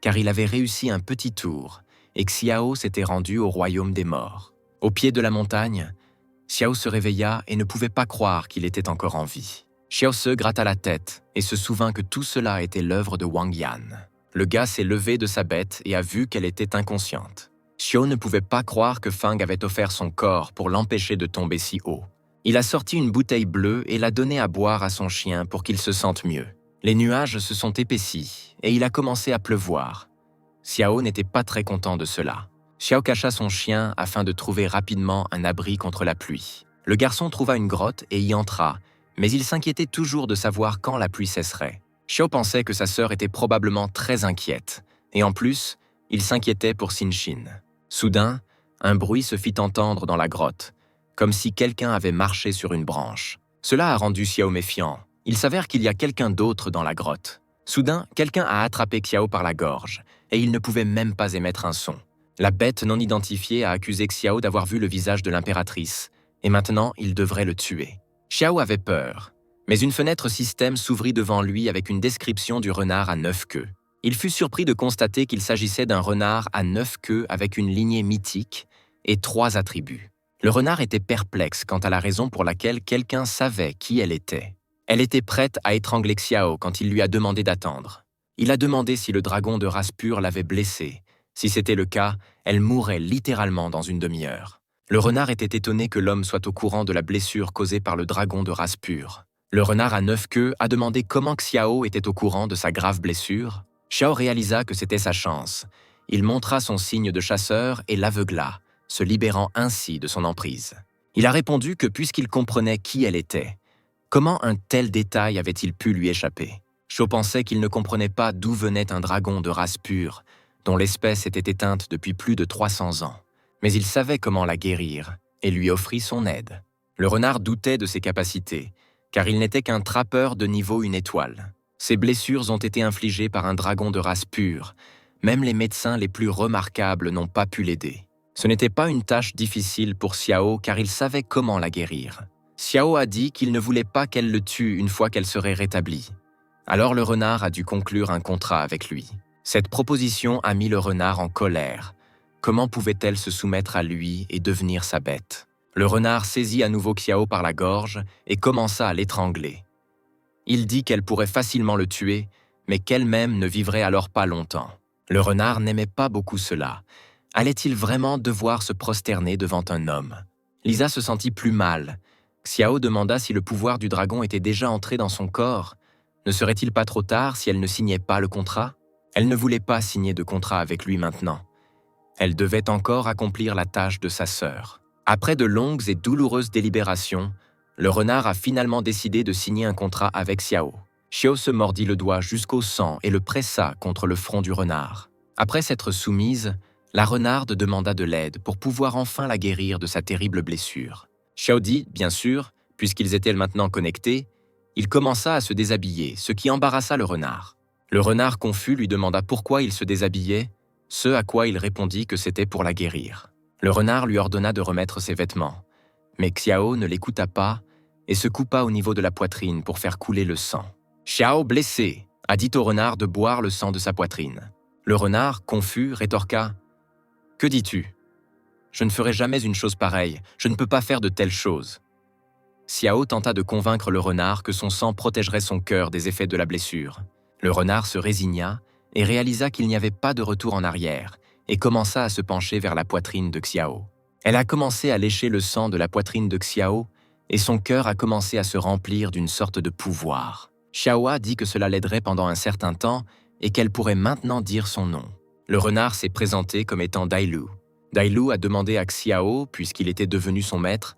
car il avait réussi un petit tour et Xiao s'était rendu au royaume des morts. Au pied de la montagne, Xiao se réveilla et ne pouvait pas croire qu'il était encore en vie. Xiao se gratta la tête et se souvint que tout cela était l'œuvre de Wang Yan. Le gars s'est levé de sa bête et a vu qu'elle était inconsciente. Xiao ne pouvait pas croire que Feng avait offert son corps pour l'empêcher de tomber si haut. Il a sorti une bouteille bleue et l'a donnée à boire à son chien pour qu'il se sente mieux. Les nuages se sont épaissis et il a commencé à pleuvoir. Xiao n'était pas très content de cela. Xiao cacha son chien afin de trouver rapidement un abri contre la pluie. Le garçon trouva une grotte et y entra, mais il s'inquiétait toujours de savoir quand la pluie cesserait. Xiao pensait que sa sœur était probablement très inquiète, et en plus, il s'inquiétait pour Xin-Shin. Soudain, un bruit se fit entendre dans la grotte, comme si quelqu'un avait marché sur une branche. Cela a rendu Xiao méfiant. Il s'avère qu'il y a quelqu'un d'autre dans la grotte. Soudain, quelqu'un a attrapé Xiao par la gorge, et il ne pouvait même pas émettre un son. La bête non identifiée a accusé Xiao d'avoir vu le visage de l'impératrice, et maintenant il devrait le tuer. Xiao avait peur, mais une fenêtre système s'ouvrit devant lui avec une description du renard à 9 queues. Il fut surpris de constater qu'il s'agissait d'un renard à 9 queues avec une lignée mythique et 3 attributs. Le renard était perplexe quant à la raison pour laquelle quelqu'un savait qui elle était. Elle était prête à étrangler Xiao quand il lui a demandé d'attendre. Il a demandé si le dragon de race pure l'avait blessée. Si c'était le cas, elle mourrait littéralement dans une demi-heure. Le renard était étonné que l'homme soit au courant de la blessure causée par le dragon de race pure. Le renard à 9 queues a demandé comment Xiao était au courant de sa grave blessure. Xiao réalisa que c'était sa chance. Il montra son signe de chasseur et l'aveugla, se libérant ainsi de son emprise. Il a répondu que puisqu'il comprenait qui elle était, comment un tel détail avait-il pu lui échapper? Xiao pensait qu'il ne comprenait pas d'où venait un dragon de race pure, dont l'espèce était éteinte depuis plus de 300 ans. Mais il savait comment la guérir et lui offrit son aide. Le renard doutait de ses capacités, car il n'était qu'un trappeur de niveau 1 étoile. Ses blessures ont été infligées par un dragon de race pure. Même les médecins les plus remarquables n'ont pas pu l'aider. Ce n'était pas une tâche difficile pour Xiao car il savait comment la guérir. Xiao a dit qu'il ne voulait pas qu'elle le tue une fois qu'elle serait rétablie. Alors le renard a dû conclure un contrat avec lui. Cette proposition a mis le renard en colère. Comment pouvait-elle se soumettre à lui et devenir sa bête? Le renard saisit à nouveau Xiao par la gorge et commença à l'étrangler. Il dit qu'elle pourrait facilement le tuer, mais qu'elle-même ne vivrait alors pas longtemps. Le renard n'aimait pas beaucoup cela. Allait-il vraiment devoir se prosterner devant un homme? Lisa se sentit plus mal. Xiao demanda si le pouvoir du dragon était déjà entré dans son corps. Ne serait-il pas trop tard si elle ne signait pas le contrat? Elle ne voulait pas signer de contrat avec lui maintenant. Elle devait encore accomplir la tâche de sa sœur. Après de longues et douloureuses délibérations, le renard a finalement décidé de signer un contrat avec Xiao. Xiao se mordit le doigt jusqu'au sang et le pressa contre le front du renard. Après s'être soumise, la renarde demanda de l'aide pour pouvoir enfin la guérir de sa terrible blessure. Xiao dit, bien sûr, puisqu'ils étaient maintenant connectés, il commença à se déshabiller, ce qui embarrassa le renard. Le renard confus lui demanda pourquoi il se déshabillait, ce à quoi il répondit que c'était pour la guérir. Le renard lui ordonna de remettre ses vêtements, mais Xiao ne l'écouta pas et se coupa au niveau de la poitrine pour faire couler le sang. Xiao, blessé, a dit au renard de boire le sang de sa poitrine. Le renard, confus, rétorqua « Que dis-tu ? Je ne ferai jamais une chose pareille, je ne peux pas faire de telles choses. » Xiao tenta de convaincre le renard que son sang protégerait son cœur des effets de la blessure. Le renard se résigna et réalisa qu'il n'y avait pas de retour en arrière et commença à se pencher vers la poitrine de Xiao. Elle a commencé à lécher le sang de la poitrine de Xiao et son cœur a commencé à se remplir d'une sorte de pouvoir. Xiao a dit que cela l'aiderait pendant un certain temps et qu'elle pourrait maintenant dire son nom. Le renard s'est présenté comme étant Dailu. Dailu a demandé à Xiao, puisqu'il était devenu son maître,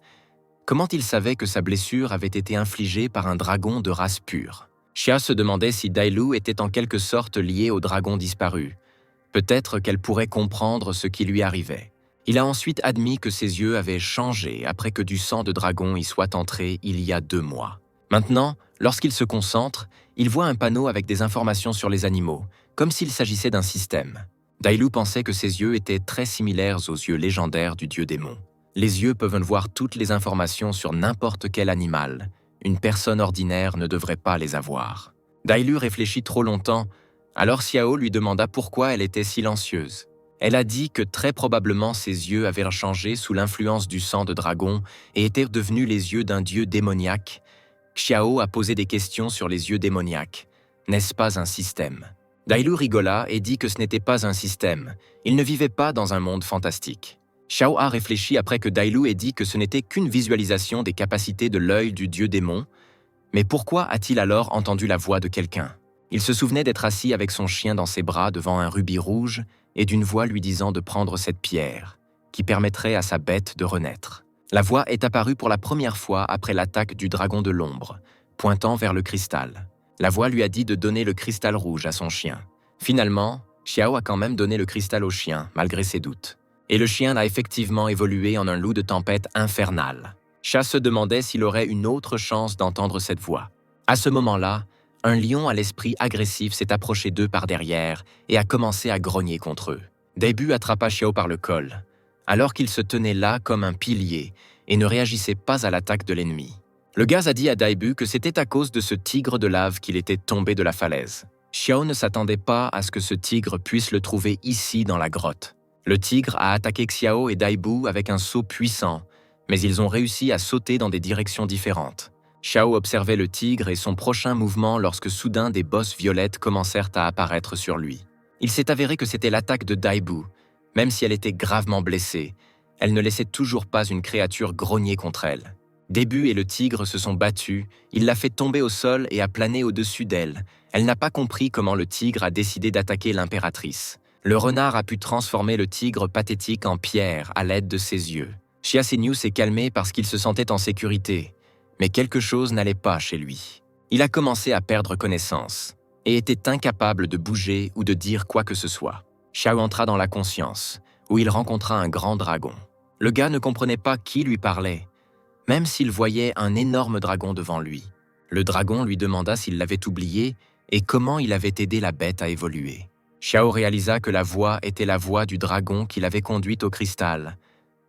comment il savait que sa blessure avait été infligée par un dragon de race pure. Xia se demandait si Dailu était en quelque sorte lié au dragon disparu. Peut-être qu'elle pourrait comprendre ce qui lui arrivait. Il a ensuite admis que ses yeux avaient changé après que du sang de dragon y soit entré il y a 2 mois. Maintenant, lorsqu'il se concentre, il voit un panneau avec des informations sur les animaux, comme s'il s'agissait d'un système. Dailu pensait que ses yeux étaient très similaires aux yeux légendaires du dieu démon. Les yeux peuvent voir toutes les informations sur n'importe quel animal. Une personne ordinaire ne devrait pas les avoir. Dailu réfléchit trop longtemps, alors Xiao lui demanda pourquoi elle était silencieuse. Elle a dit que très probablement ses yeux avaient changé sous l'influence du sang de dragon et étaient devenus les yeux d'un dieu démoniaque. Xiao a posé des questions sur les yeux démoniaques. N'est-ce pas un système? Dailu rigola et dit que ce n'était pas un système, il ne vivait pas dans un monde fantastique. Xiao a réfléchi après que Dailu ait dit que ce n'était qu'une visualisation des capacités de l'œil du dieu démon, mais pourquoi a-t-il alors entendu la voix de quelqu'un? Il se souvenait d'être assis avec son chien dans ses bras devant un rubis rouge et d'une voix lui disant de prendre cette pierre, qui permettrait à sa bête de renaître. La voix est apparue pour la première fois après l'attaque du dragon de l'ombre, pointant vers le cristal. La voix lui a dit de donner le cristal rouge à son chien. Finalement, Xiao a quand même donné le cristal au chien, malgré ses doutes. Et le chien a effectivement évolué en un loup de tempête infernal. Xia se demandait s'il aurait une autre chance d'entendre cette voix. À ce moment-là, un lion à l'esprit agressif s'est approché d'eux par derrière et a commencé à grogner contre eux. Daibu attrapa Xiao par le col, alors qu'il se tenait là comme un pilier et ne réagissait pas à l'attaque de l'ennemi. Le gaz a dit à Daibu que c'était à cause de ce tigre de lave qu'il était tombé de la falaise. Xiao ne s'attendait pas à ce que ce tigre puisse le trouver ici dans la grotte. Le tigre a attaqué Xiao et Daibu avec un saut puissant, mais ils ont réussi à sauter dans des directions différentes. Xiao observait le tigre et son prochain mouvement lorsque soudain des bosses violettes commencèrent à apparaître sur lui. Il s'est avéré que c'était l'attaque de Daibu. Même si elle était gravement blessée, elle ne laissait toujours pas une créature grogner contre elle. Daibu et le tigre se sont battus, il l'a fait tomber au sol et a plané au-dessus d'elle. Elle n'a pas compris comment le tigre a décidé d'attaquer l'impératrice. Le renard a pu transformer le tigre pathétique en pierre à l'aide de ses yeux. Xia Xinyu s'est calmé parce qu'il se sentait en sécurité, mais quelque chose n'allait pas chez lui. Il a commencé à perdre connaissance et était incapable de bouger ou de dire quoi que ce soit. Xiao entra dans la conscience, où il rencontra un grand dragon. Le gars ne comprenait pas qui lui parlait, même s'il voyait un énorme dragon devant lui. Le dragon lui demanda s'il l'avait oublié et comment il avait aidé la bête à évoluer. Xiao réalisa que la voix était la voix du dragon qui l'avait conduite au cristal.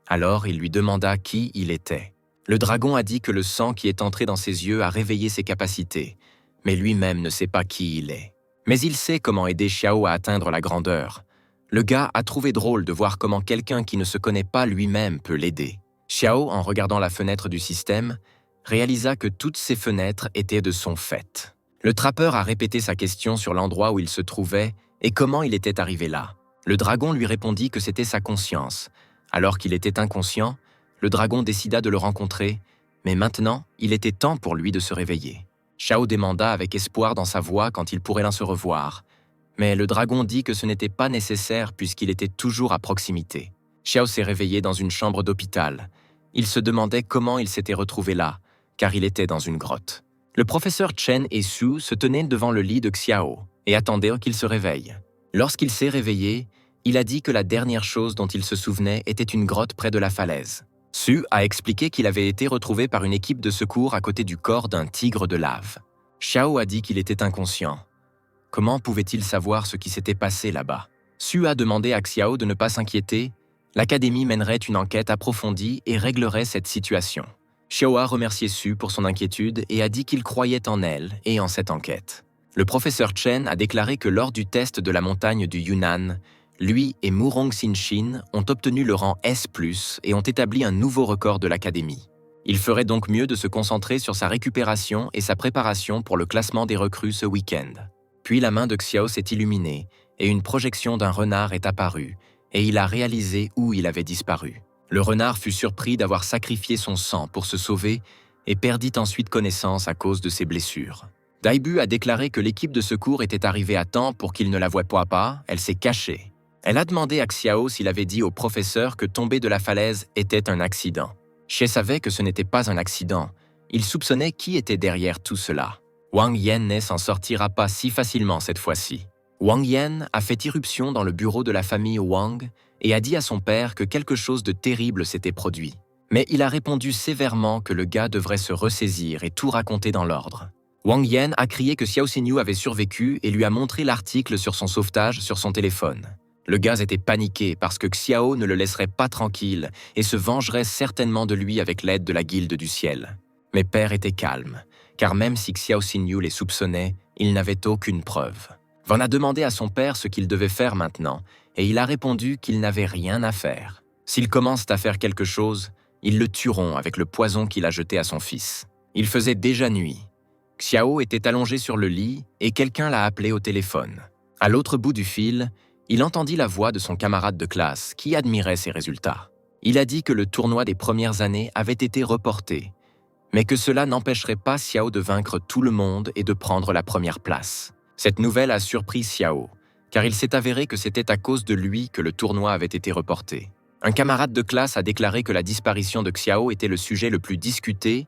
Alors il lui demanda qui il était. Le dragon a dit que le sang qui est entré dans ses yeux a réveillé ses capacités, mais lui-même ne sait pas qui il est. Mais il sait comment aider Xiao à atteindre la grandeur. Le gars a trouvé drôle de voir comment quelqu'un qui ne se connaît pas lui-même peut l'aider. Xiao, en regardant la fenêtre du système, réalisa que toutes ces fenêtres étaient de son fait. Le trappeur a répété sa question sur l'endroit où il se trouvait et comment il était arrivé là. Le dragon lui répondit que c'était sa conscience. Alors qu'il était inconscient, le dragon décida de le rencontrer, mais maintenant, il était temps pour lui de se réveiller. Xiao demanda avec espoir dans sa voix quand ils pourraient l'un se revoir, mais le dragon dit que ce n'était pas nécessaire puisqu'il était toujours à proximité. Xiao s'est réveillé dans une chambre d'hôpital. Il se demandait comment il s'était retrouvé là, car il était dans une grotte. Le professeur Chen et Su se tenaient devant le lit de Xiao et attendaient qu'il se réveille. Lorsqu'il s'est réveillé, il a dit que la dernière chose dont il se souvenait était une grotte près de la falaise. Su a expliqué qu'il avait été retrouvé par une équipe de secours à côté du corps d'un tigre de lave. Xiao a dit qu'il était inconscient. Comment pouvait-il savoir ce qui s'était passé là-bas? Su a demandé à Xiao de ne pas s'inquiéter. L'Académie mènerait une enquête approfondie et réglerait cette situation. Xiao a remercié Su pour son inquiétude et a dit qu'il croyait en elle et en cette enquête. Le professeur Chen a déclaré que lors du test de la montagne du Yunnan, lui et Murong Xinshin ont obtenu le rang S+, et ont établi un nouveau record de l'Académie. Il ferait donc mieux de se concentrer sur sa récupération et sa préparation pour le classement des recrues ce week-end. Puis la main de Xiao s'est illuminée et une projection d'un renard est apparue, et il a réalisé où il avait disparu. Le renard fut surpris d'avoir sacrifié son sang pour se sauver et perdit ensuite connaissance à cause de ses blessures. Daibu a déclaré que l'équipe de secours était arrivée à temps pour qu'il ne la voie pas, elle s'est cachée. Elle a demandé à Xiao s'il avait dit au professeur que tomber de la falaise était un accident. Xie savait que ce n'était pas un accident. Il soupçonnait qui était derrière tout cela. Wang Yan ne s'en sortira pas si facilement cette fois-ci. Wang Yan a fait irruption dans le bureau de la famille Wang et a dit à son père que quelque chose de terrible s'était produit. Mais il a répondu sévèrement que le gars devrait se ressaisir et tout raconter dans l'ordre. Wang Yan a crié que Xiao Xinyu avait survécu et lui a montré l'article sur son sauvetage sur son téléphone. Le gars était paniqué parce que Xiao ne le laisserait pas tranquille et se vengerait certainement de lui avec l'aide de la Guilde du Ciel. Mais Père était calme, car même si Xiao Xinyu les soupçonnait, il n'avait aucune preuve. Van a demandé à son père ce qu'il devait faire maintenant, et il a répondu qu'il n'avait rien à faire. S'ils commencent à faire quelque chose, ils le tueront avec le poison qu'il a jeté à son fils. Il faisait déjà nuit. Xiao était allongé sur le lit et quelqu'un l'a appelé au téléphone. À l'autre bout du fil, il entendit la voix de son camarade de classe qui admirait ses résultats. Il a dit que le tournoi des premières années avait été reporté, mais que cela n'empêcherait pas Xiao de vaincre tout le monde et de prendre la première place. Cette nouvelle a surpris Xiao, car il s'est avéré que c'était à cause de lui que le tournoi avait été reporté. Un camarade de classe a déclaré que la disparition de Xiao était le sujet le plus discuté,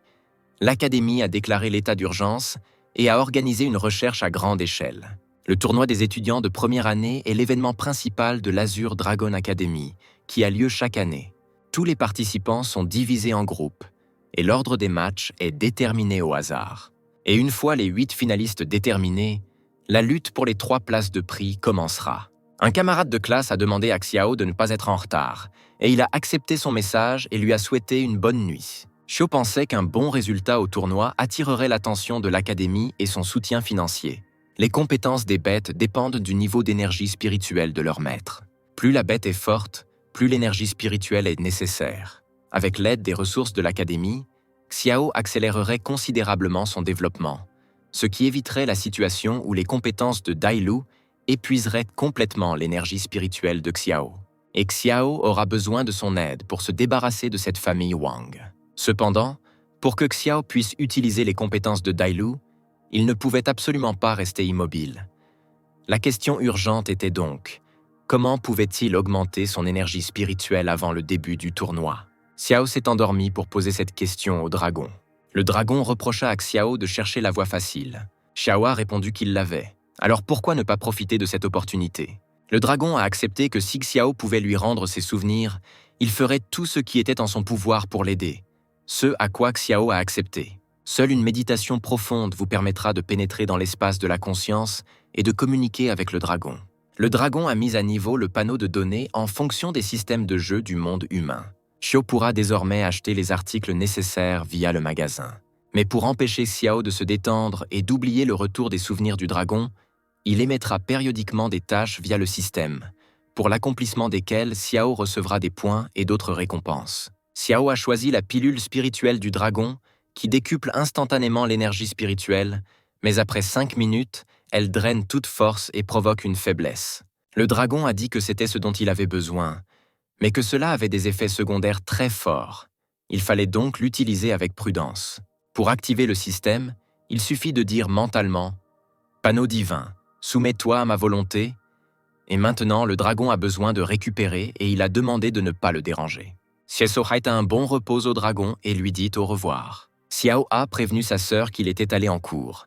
l'académie a déclaré l'état d'urgence et a organisé une recherche à grande échelle. Le tournoi des étudiants de première année est l'événement principal de l'Azure Dragon Academy, qui a lieu chaque année. Tous les participants sont divisés en groupes, et l'ordre des matchs est déterminé au hasard. Et une fois les 8 finalistes déterminés, la lutte pour les 3 places de prix commencera. Un camarade de classe a demandé à Xiao de ne pas être en retard, et il a accepté son message et lui a souhaité une bonne nuit. Xiao pensait qu'un bon résultat au tournoi attirerait l'attention de l'académie et son soutien financier. Les compétences des bêtes dépendent du niveau d'énergie spirituelle de leur maître. Plus la bête est forte, plus l'énergie spirituelle est nécessaire. Avec l'aide des ressources de l'académie, Xiao accélérerait considérablement son développement, ce qui éviterait la situation où les compétences de Dailu épuiseraient complètement l'énergie spirituelle de Xiao. Et Xiao aura besoin de son aide pour se débarrasser de cette famille Wang. Cependant, pour que Xiao puisse utiliser les compétences de Dailu, il ne pouvait absolument pas rester immobile. La question urgente était donc, comment pouvait-il augmenter son énergie spirituelle avant le début du tournoi? Xiao s'est endormi pour poser cette question au dragon. Le dragon reprocha à Xiao de chercher la voie facile. Xiao a répondu qu'il l'avait. Alors pourquoi ne pas profiter de cette opportunité? Le dragon a accepté que si Xiao pouvait lui rendre ses souvenirs, il ferait tout ce qui était en son pouvoir pour l'aider. Ce à quoi Xiao a accepté. Seule une méditation profonde vous permettra de pénétrer dans l'espace de la conscience et de communiquer avec le dragon. Le dragon a mis à niveau le panneau de données en fonction des systèmes de jeu du monde humain. Xiao pourra désormais acheter les articles nécessaires via le magasin. Mais pour empêcher Xiao de se détendre et d'oublier le retour des souvenirs du dragon, il émettra périodiquement des tâches via le système, pour l'accomplissement desquelles Xiao recevra des points et d'autres récompenses. Xiao a choisi la pilule spirituelle du dragon, qui décuple instantanément l'énergie spirituelle, mais après 5 minutes, elle draine toute force et provoque une faiblesse. Le dragon a dit que c'était ce dont il avait besoin, mais que cela avait des effets secondaires très forts. Il fallait donc l'utiliser avec prudence. Pour activer le système, il suffit de dire mentalement « Panneau divin, soumets-toi à ma volonté » et maintenant le dragon a besoin de récupérer et il a demandé de ne pas le déranger. Xiao a un bon repos au dragon et lui dit au revoir. Xiao a prévenu sa sœur qu'il était allé en cours,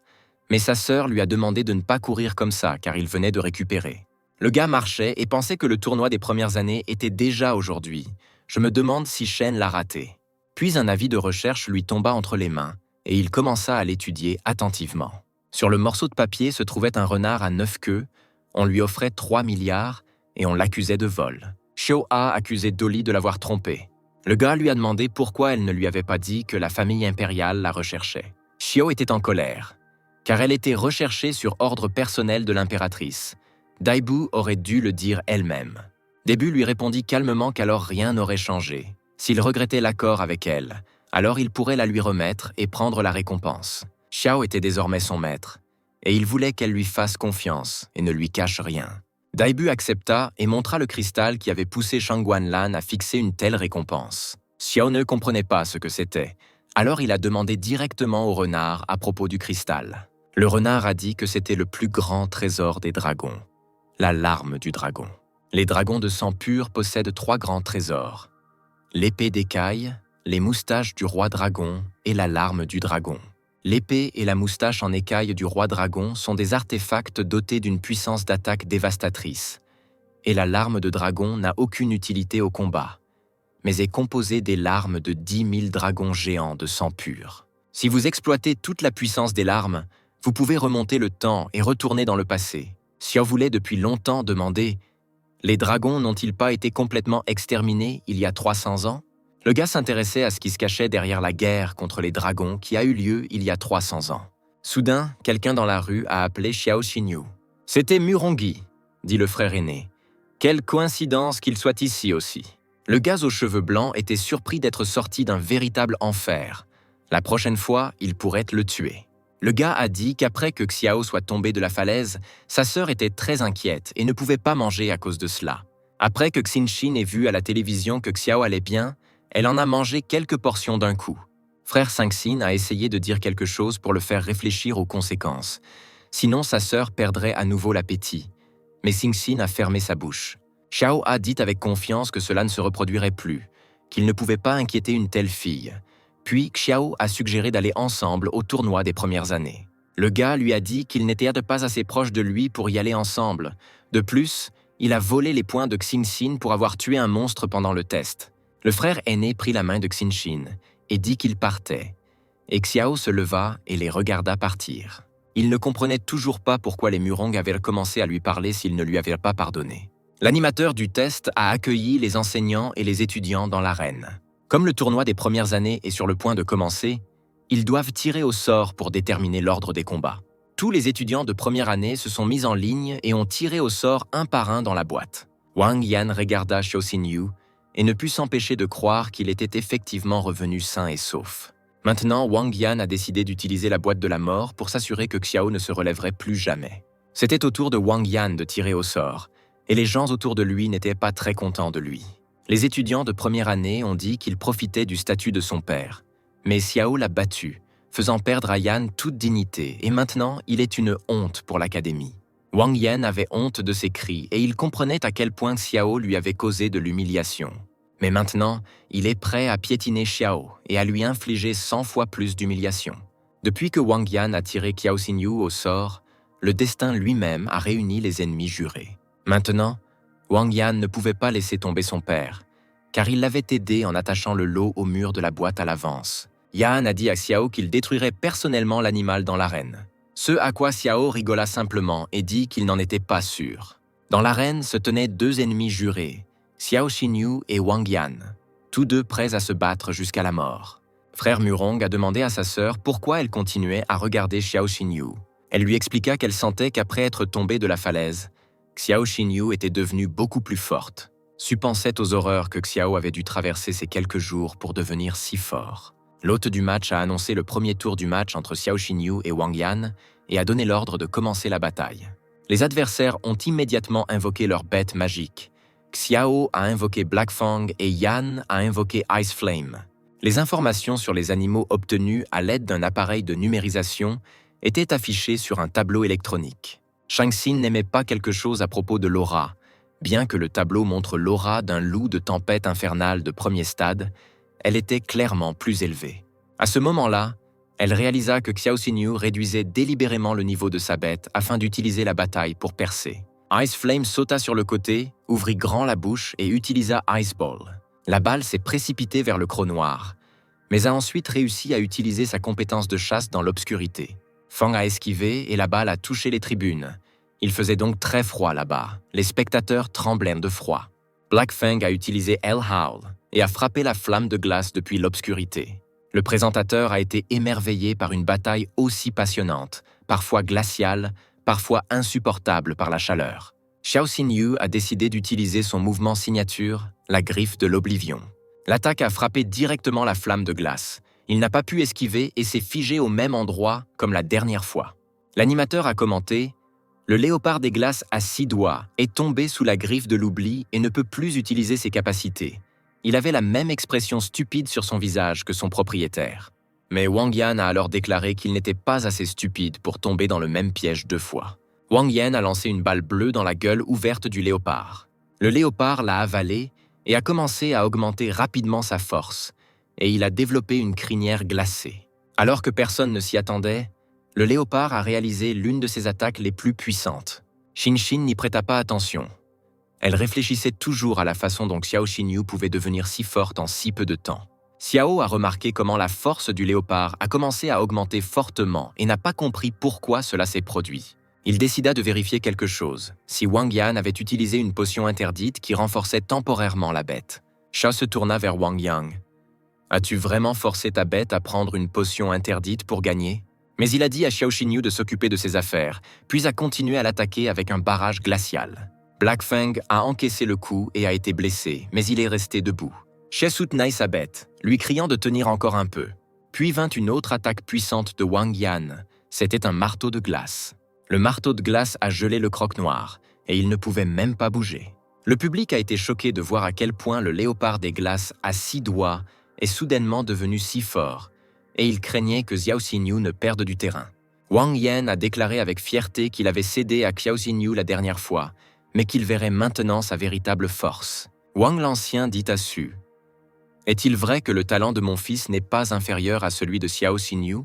mais sa sœur lui a demandé de ne pas courir comme ça car il venait de récupérer. Le gars marchait et pensait que le tournoi des premières années était déjà aujourd'hui. Je me demande si Shen l'a raté. Puis un avis de recherche lui tomba entre les mains et il commença à l'étudier attentivement. Sur le morceau de papier se trouvait un renard à 9 queues, on lui offrait 3 milliards et on l'accusait de vol. Xiao a accusé Dolly de l'avoir trompé. Le gars lui a demandé pourquoi elle ne lui avait pas dit que la famille impériale la recherchait. Xiao était en colère, car elle était recherchée sur ordre personnel de l'impératrice. Daibu aurait dû le dire elle-même. Daibu lui répondit calmement qu'alors rien n'aurait changé. S'il regrettait l'accord avec elle, alors il pourrait la lui remettre et prendre la récompense. Xiao était désormais son maître, et il voulait qu'elle lui fasse confiance et ne lui cache rien. Daibu accepta et montra le cristal qui avait poussé Shang Guanlan à fixer une telle récompense. Xiao ne comprenait pas ce que c'était, alors il a demandé directement au renard à propos du cristal. Le renard a dit que c'était le plus grand trésor des dragons, la larme du dragon. Les dragons de sang pur possèdent 3 grands trésors: l'épée d'écaille, les moustaches du roi dragon et la larme du dragon. L'épée et la moustache en écaille du roi dragon sont des artefacts dotés d'une puissance d'attaque dévastatrice, et la larme de dragon n'a aucune utilité au combat, mais est composée des larmes de 10 000 dragons géants de sang pur. Si vous exploitez toute la puissance des larmes, vous pouvez remonter le temps et retourner dans le passé. Xiao voulait depuis longtemps demander « Les dragons n'ont-ils pas été complètement exterminés il y a 300 ans ?» Le gars s'intéressait à ce qui se cachait derrière la guerre contre les dragons qui a eu lieu il y a 300 ans. Soudain, quelqu'un dans la rue a appelé Xiao Xinyu. « C'était Murongi », dit le frère aîné. « Quelle coïncidence qu'il soit ici aussi. » Le gars aux cheveux blancs était surpris d'être sorti d'un véritable enfer. La prochaine fois, il pourrait le tuer. Le gars a dit qu'après que Xiao soit tombé de la falaise, sa sœur était très inquiète et ne pouvait pas manger à cause de cela. Après que Xinxin ait vu à la télévision que Xiao allait bien, elle en a mangé quelques portions d'un coup. Frère Xinxin a essayé de dire quelque chose pour le faire réfléchir aux conséquences. Sinon, sa sœur perdrait à nouveau l'appétit. Mais Xinxin a fermé sa bouche. Xiao a dit avec confiance que cela ne se reproduirait plus, qu'il ne pouvait pas inquiéter une telle fille. Puis Xiao a suggéré d'aller ensemble au tournoi des premières années. Le gars lui a dit qu'il n'était pas assez proche de lui pour y aller ensemble. De plus, il a volé les points de Xinxin pour avoir tué un monstre pendant le test. Le frère aîné prit la main de Xinxin et dit qu'il partait. Et Xiao se leva et les regarda partir. Il ne comprenait toujours pas pourquoi les Murong avaient recommencé à lui parler s'ils ne lui avaient pas pardonné. L'animateur du test a accueilli les enseignants et les étudiants dans l'arène. Comme le tournoi des premières années est sur le point de commencer, ils doivent tirer au sort pour déterminer l'ordre des combats. Tous les étudiants de première année se sont mis en ligne et ont tiré au sort un par un dans la boîte. Wang Yan regarda Xiao Xinyu et ne put s'empêcher de croire qu'il était effectivement revenu sain et sauf. Maintenant, Wang Yan a décidé d'utiliser la boîte de la mort pour s'assurer que Xiao ne se relèverait plus jamais. C'était au tour de Wang Yan de tirer au sort, et les gens autour de lui n'étaient pas très contents de lui. Les étudiants de première année ont dit qu'il profitait du statut de son père. Mais Xiao l'a battu, faisant perdre à Yan toute dignité, et maintenant il est une honte pour l'académie. Wang Yan avait honte de ses cris, et il comprenait à quel point Xiao lui avait causé de l'humiliation. Mais maintenant, il est prêt à piétiner Xiao et à lui infliger 100 fois plus d'humiliation. Depuis que Wang Yan a tiré Xiao Xinyu au sort, le destin lui-même a réuni les ennemis jurés. Maintenant, Wang Yan ne pouvait pas laisser tomber son père, car il l'avait aidé en attachant le lot au mur de la boîte à l'avance. Yan a dit à Xiao qu'il détruirait personnellement l'animal dans l'arène. Ce à quoi Xiao rigola simplement et dit qu'il n'en était pas sûr. Dans l'arène se tenaient deux ennemis jurés, Xiao Xinyu et Wang Yan, tous deux prêts à se battre jusqu'à la mort. Frère Murong a demandé à sa sœur pourquoi elle continuait à regarder Xiao Xinyu. Elle lui expliqua qu'elle sentait qu'après être tombée de la falaise, Xiao Xinyu était devenue beaucoup plus forte. Su pensait aux horreurs que Xiao avait dû traverser ces quelques jours pour devenir si fort. L'hôte du match a annoncé le premier tour du match entre Xiao Xinyu et Wang Yan et a donné l'ordre de commencer la bataille. Les adversaires ont immédiatement invoqué leur bête magique. Xiao a invoqué Black Fang et Yan a invoqué Ice Flame. Les informations sur les animaux obtenus à l'aide d'un appareil de numérisation étaient affichées sur un tableau électronique. Shang-Xin n'aimait pas quelque chose à propos de l'aura. Bien que le tableau montre l'aura d'un loup de tempête infernale de premier stade, elle était clairement plus élevée. À ce moment-là, elle réalisa que Xiao Xinyu réduisait délibérément le niveau de sa bête afin d'utiliser la bataille pour percer. Ice Flame sauta sur le côté, ouvrit grand la bouche et utilisa Ice Ball. La balle s'est précipitée vers le croc noir, mais a ensuite réussi à utiliser sa compétence de chasse dans l'obscurité. Fang a esquivé et la balle a touché les tribunes. Il faisait donc très froid là-bas. Les spectateurs tremblèrent de froid. Black Fang a utilisé Hell Howl et a frappé la flamme de glace depuis l'obscurité. Le présentateur a été émerveillé par une bataille aussi passionnante, parfois glaciale, parfois insupportable par la chaleur. Xiao Xinyu a décidé d'utiliser son mouvement signature, la griffe de l'oblivion. L'attaque a frappé directement la flamme de glace. Il n'a pas pu esquiver et s'est figé au même endroit comme la dernière fois. L'animateur a commenté « Le léopard des glaces à 6 doigts est tombé sous la griffe de l'oubli et ne peut plus utiliser ses capacités. Il avait la même expression stupide sur son visage que son propriétaire. » Mais Wang Yan a alors déclaré qu'il n'était pas assez stupide pour tomber dans le même piège 2 fois. Wang Yan a lancé une balle bleue dans la gueule ouverte du léopard. Le léopard l'a avalée et a commencé à augmenter rapidement sa force, et il a développé une crinière glacée. Alors que personne ne s'y attendait, le léopard a réalisé l'une de ses attaques les plus puissantes. Xinxin n'y prêta pas attention. Elle réfléchissait toujours à la façon dont Xiao Xinyu pouvait devenir si forte en si peu de temps. Xiao a remarqué comment la force du léopard a commencé à augmenter fortement et n'a pas compris pourquoi cela s'est produit. Il décida de vérifier quelque chose, si Wang Yan avait utilisé une potion interdite qui renforçait temporairement la bête. Sha se tourna vers Wang Yang. « As-tu vraiment forcé ta bête à prendre une potion interdite pour gagner ?» Mais il a dit à Xiao Xinyu de s'occuper de ses affaires, puis a continué à l'attaquer avec un barrage glacial. Black Fang a encaissé le coup et a été blessé, mais il est resté debout. Xie soutenait sa bête, lui criant de tenir encore un peu. Puis vint une autre attaque puissante de Wang Yan, C'était un marteau de glace. Le marteau de glace a gelé le croque-noir, et il ne pouvait même pas bouger. Le public a été choqué de voir à quel point le léopard des glaces à 6 doigts est soudainement devenu si fort, et il craignait que Xiao Xinyu ne perde du terrain. Wang Yan a déclaré avec fierté qu'il avait cédé à Xiao Xinyu la dernière fois, mais qu'il verrait maintenant sa véritable force. Wang l'Ancien dit à Su: « Est-il vrai que le talent de mon fils n'est pas inférieur à celui de Xiao Xinyu ?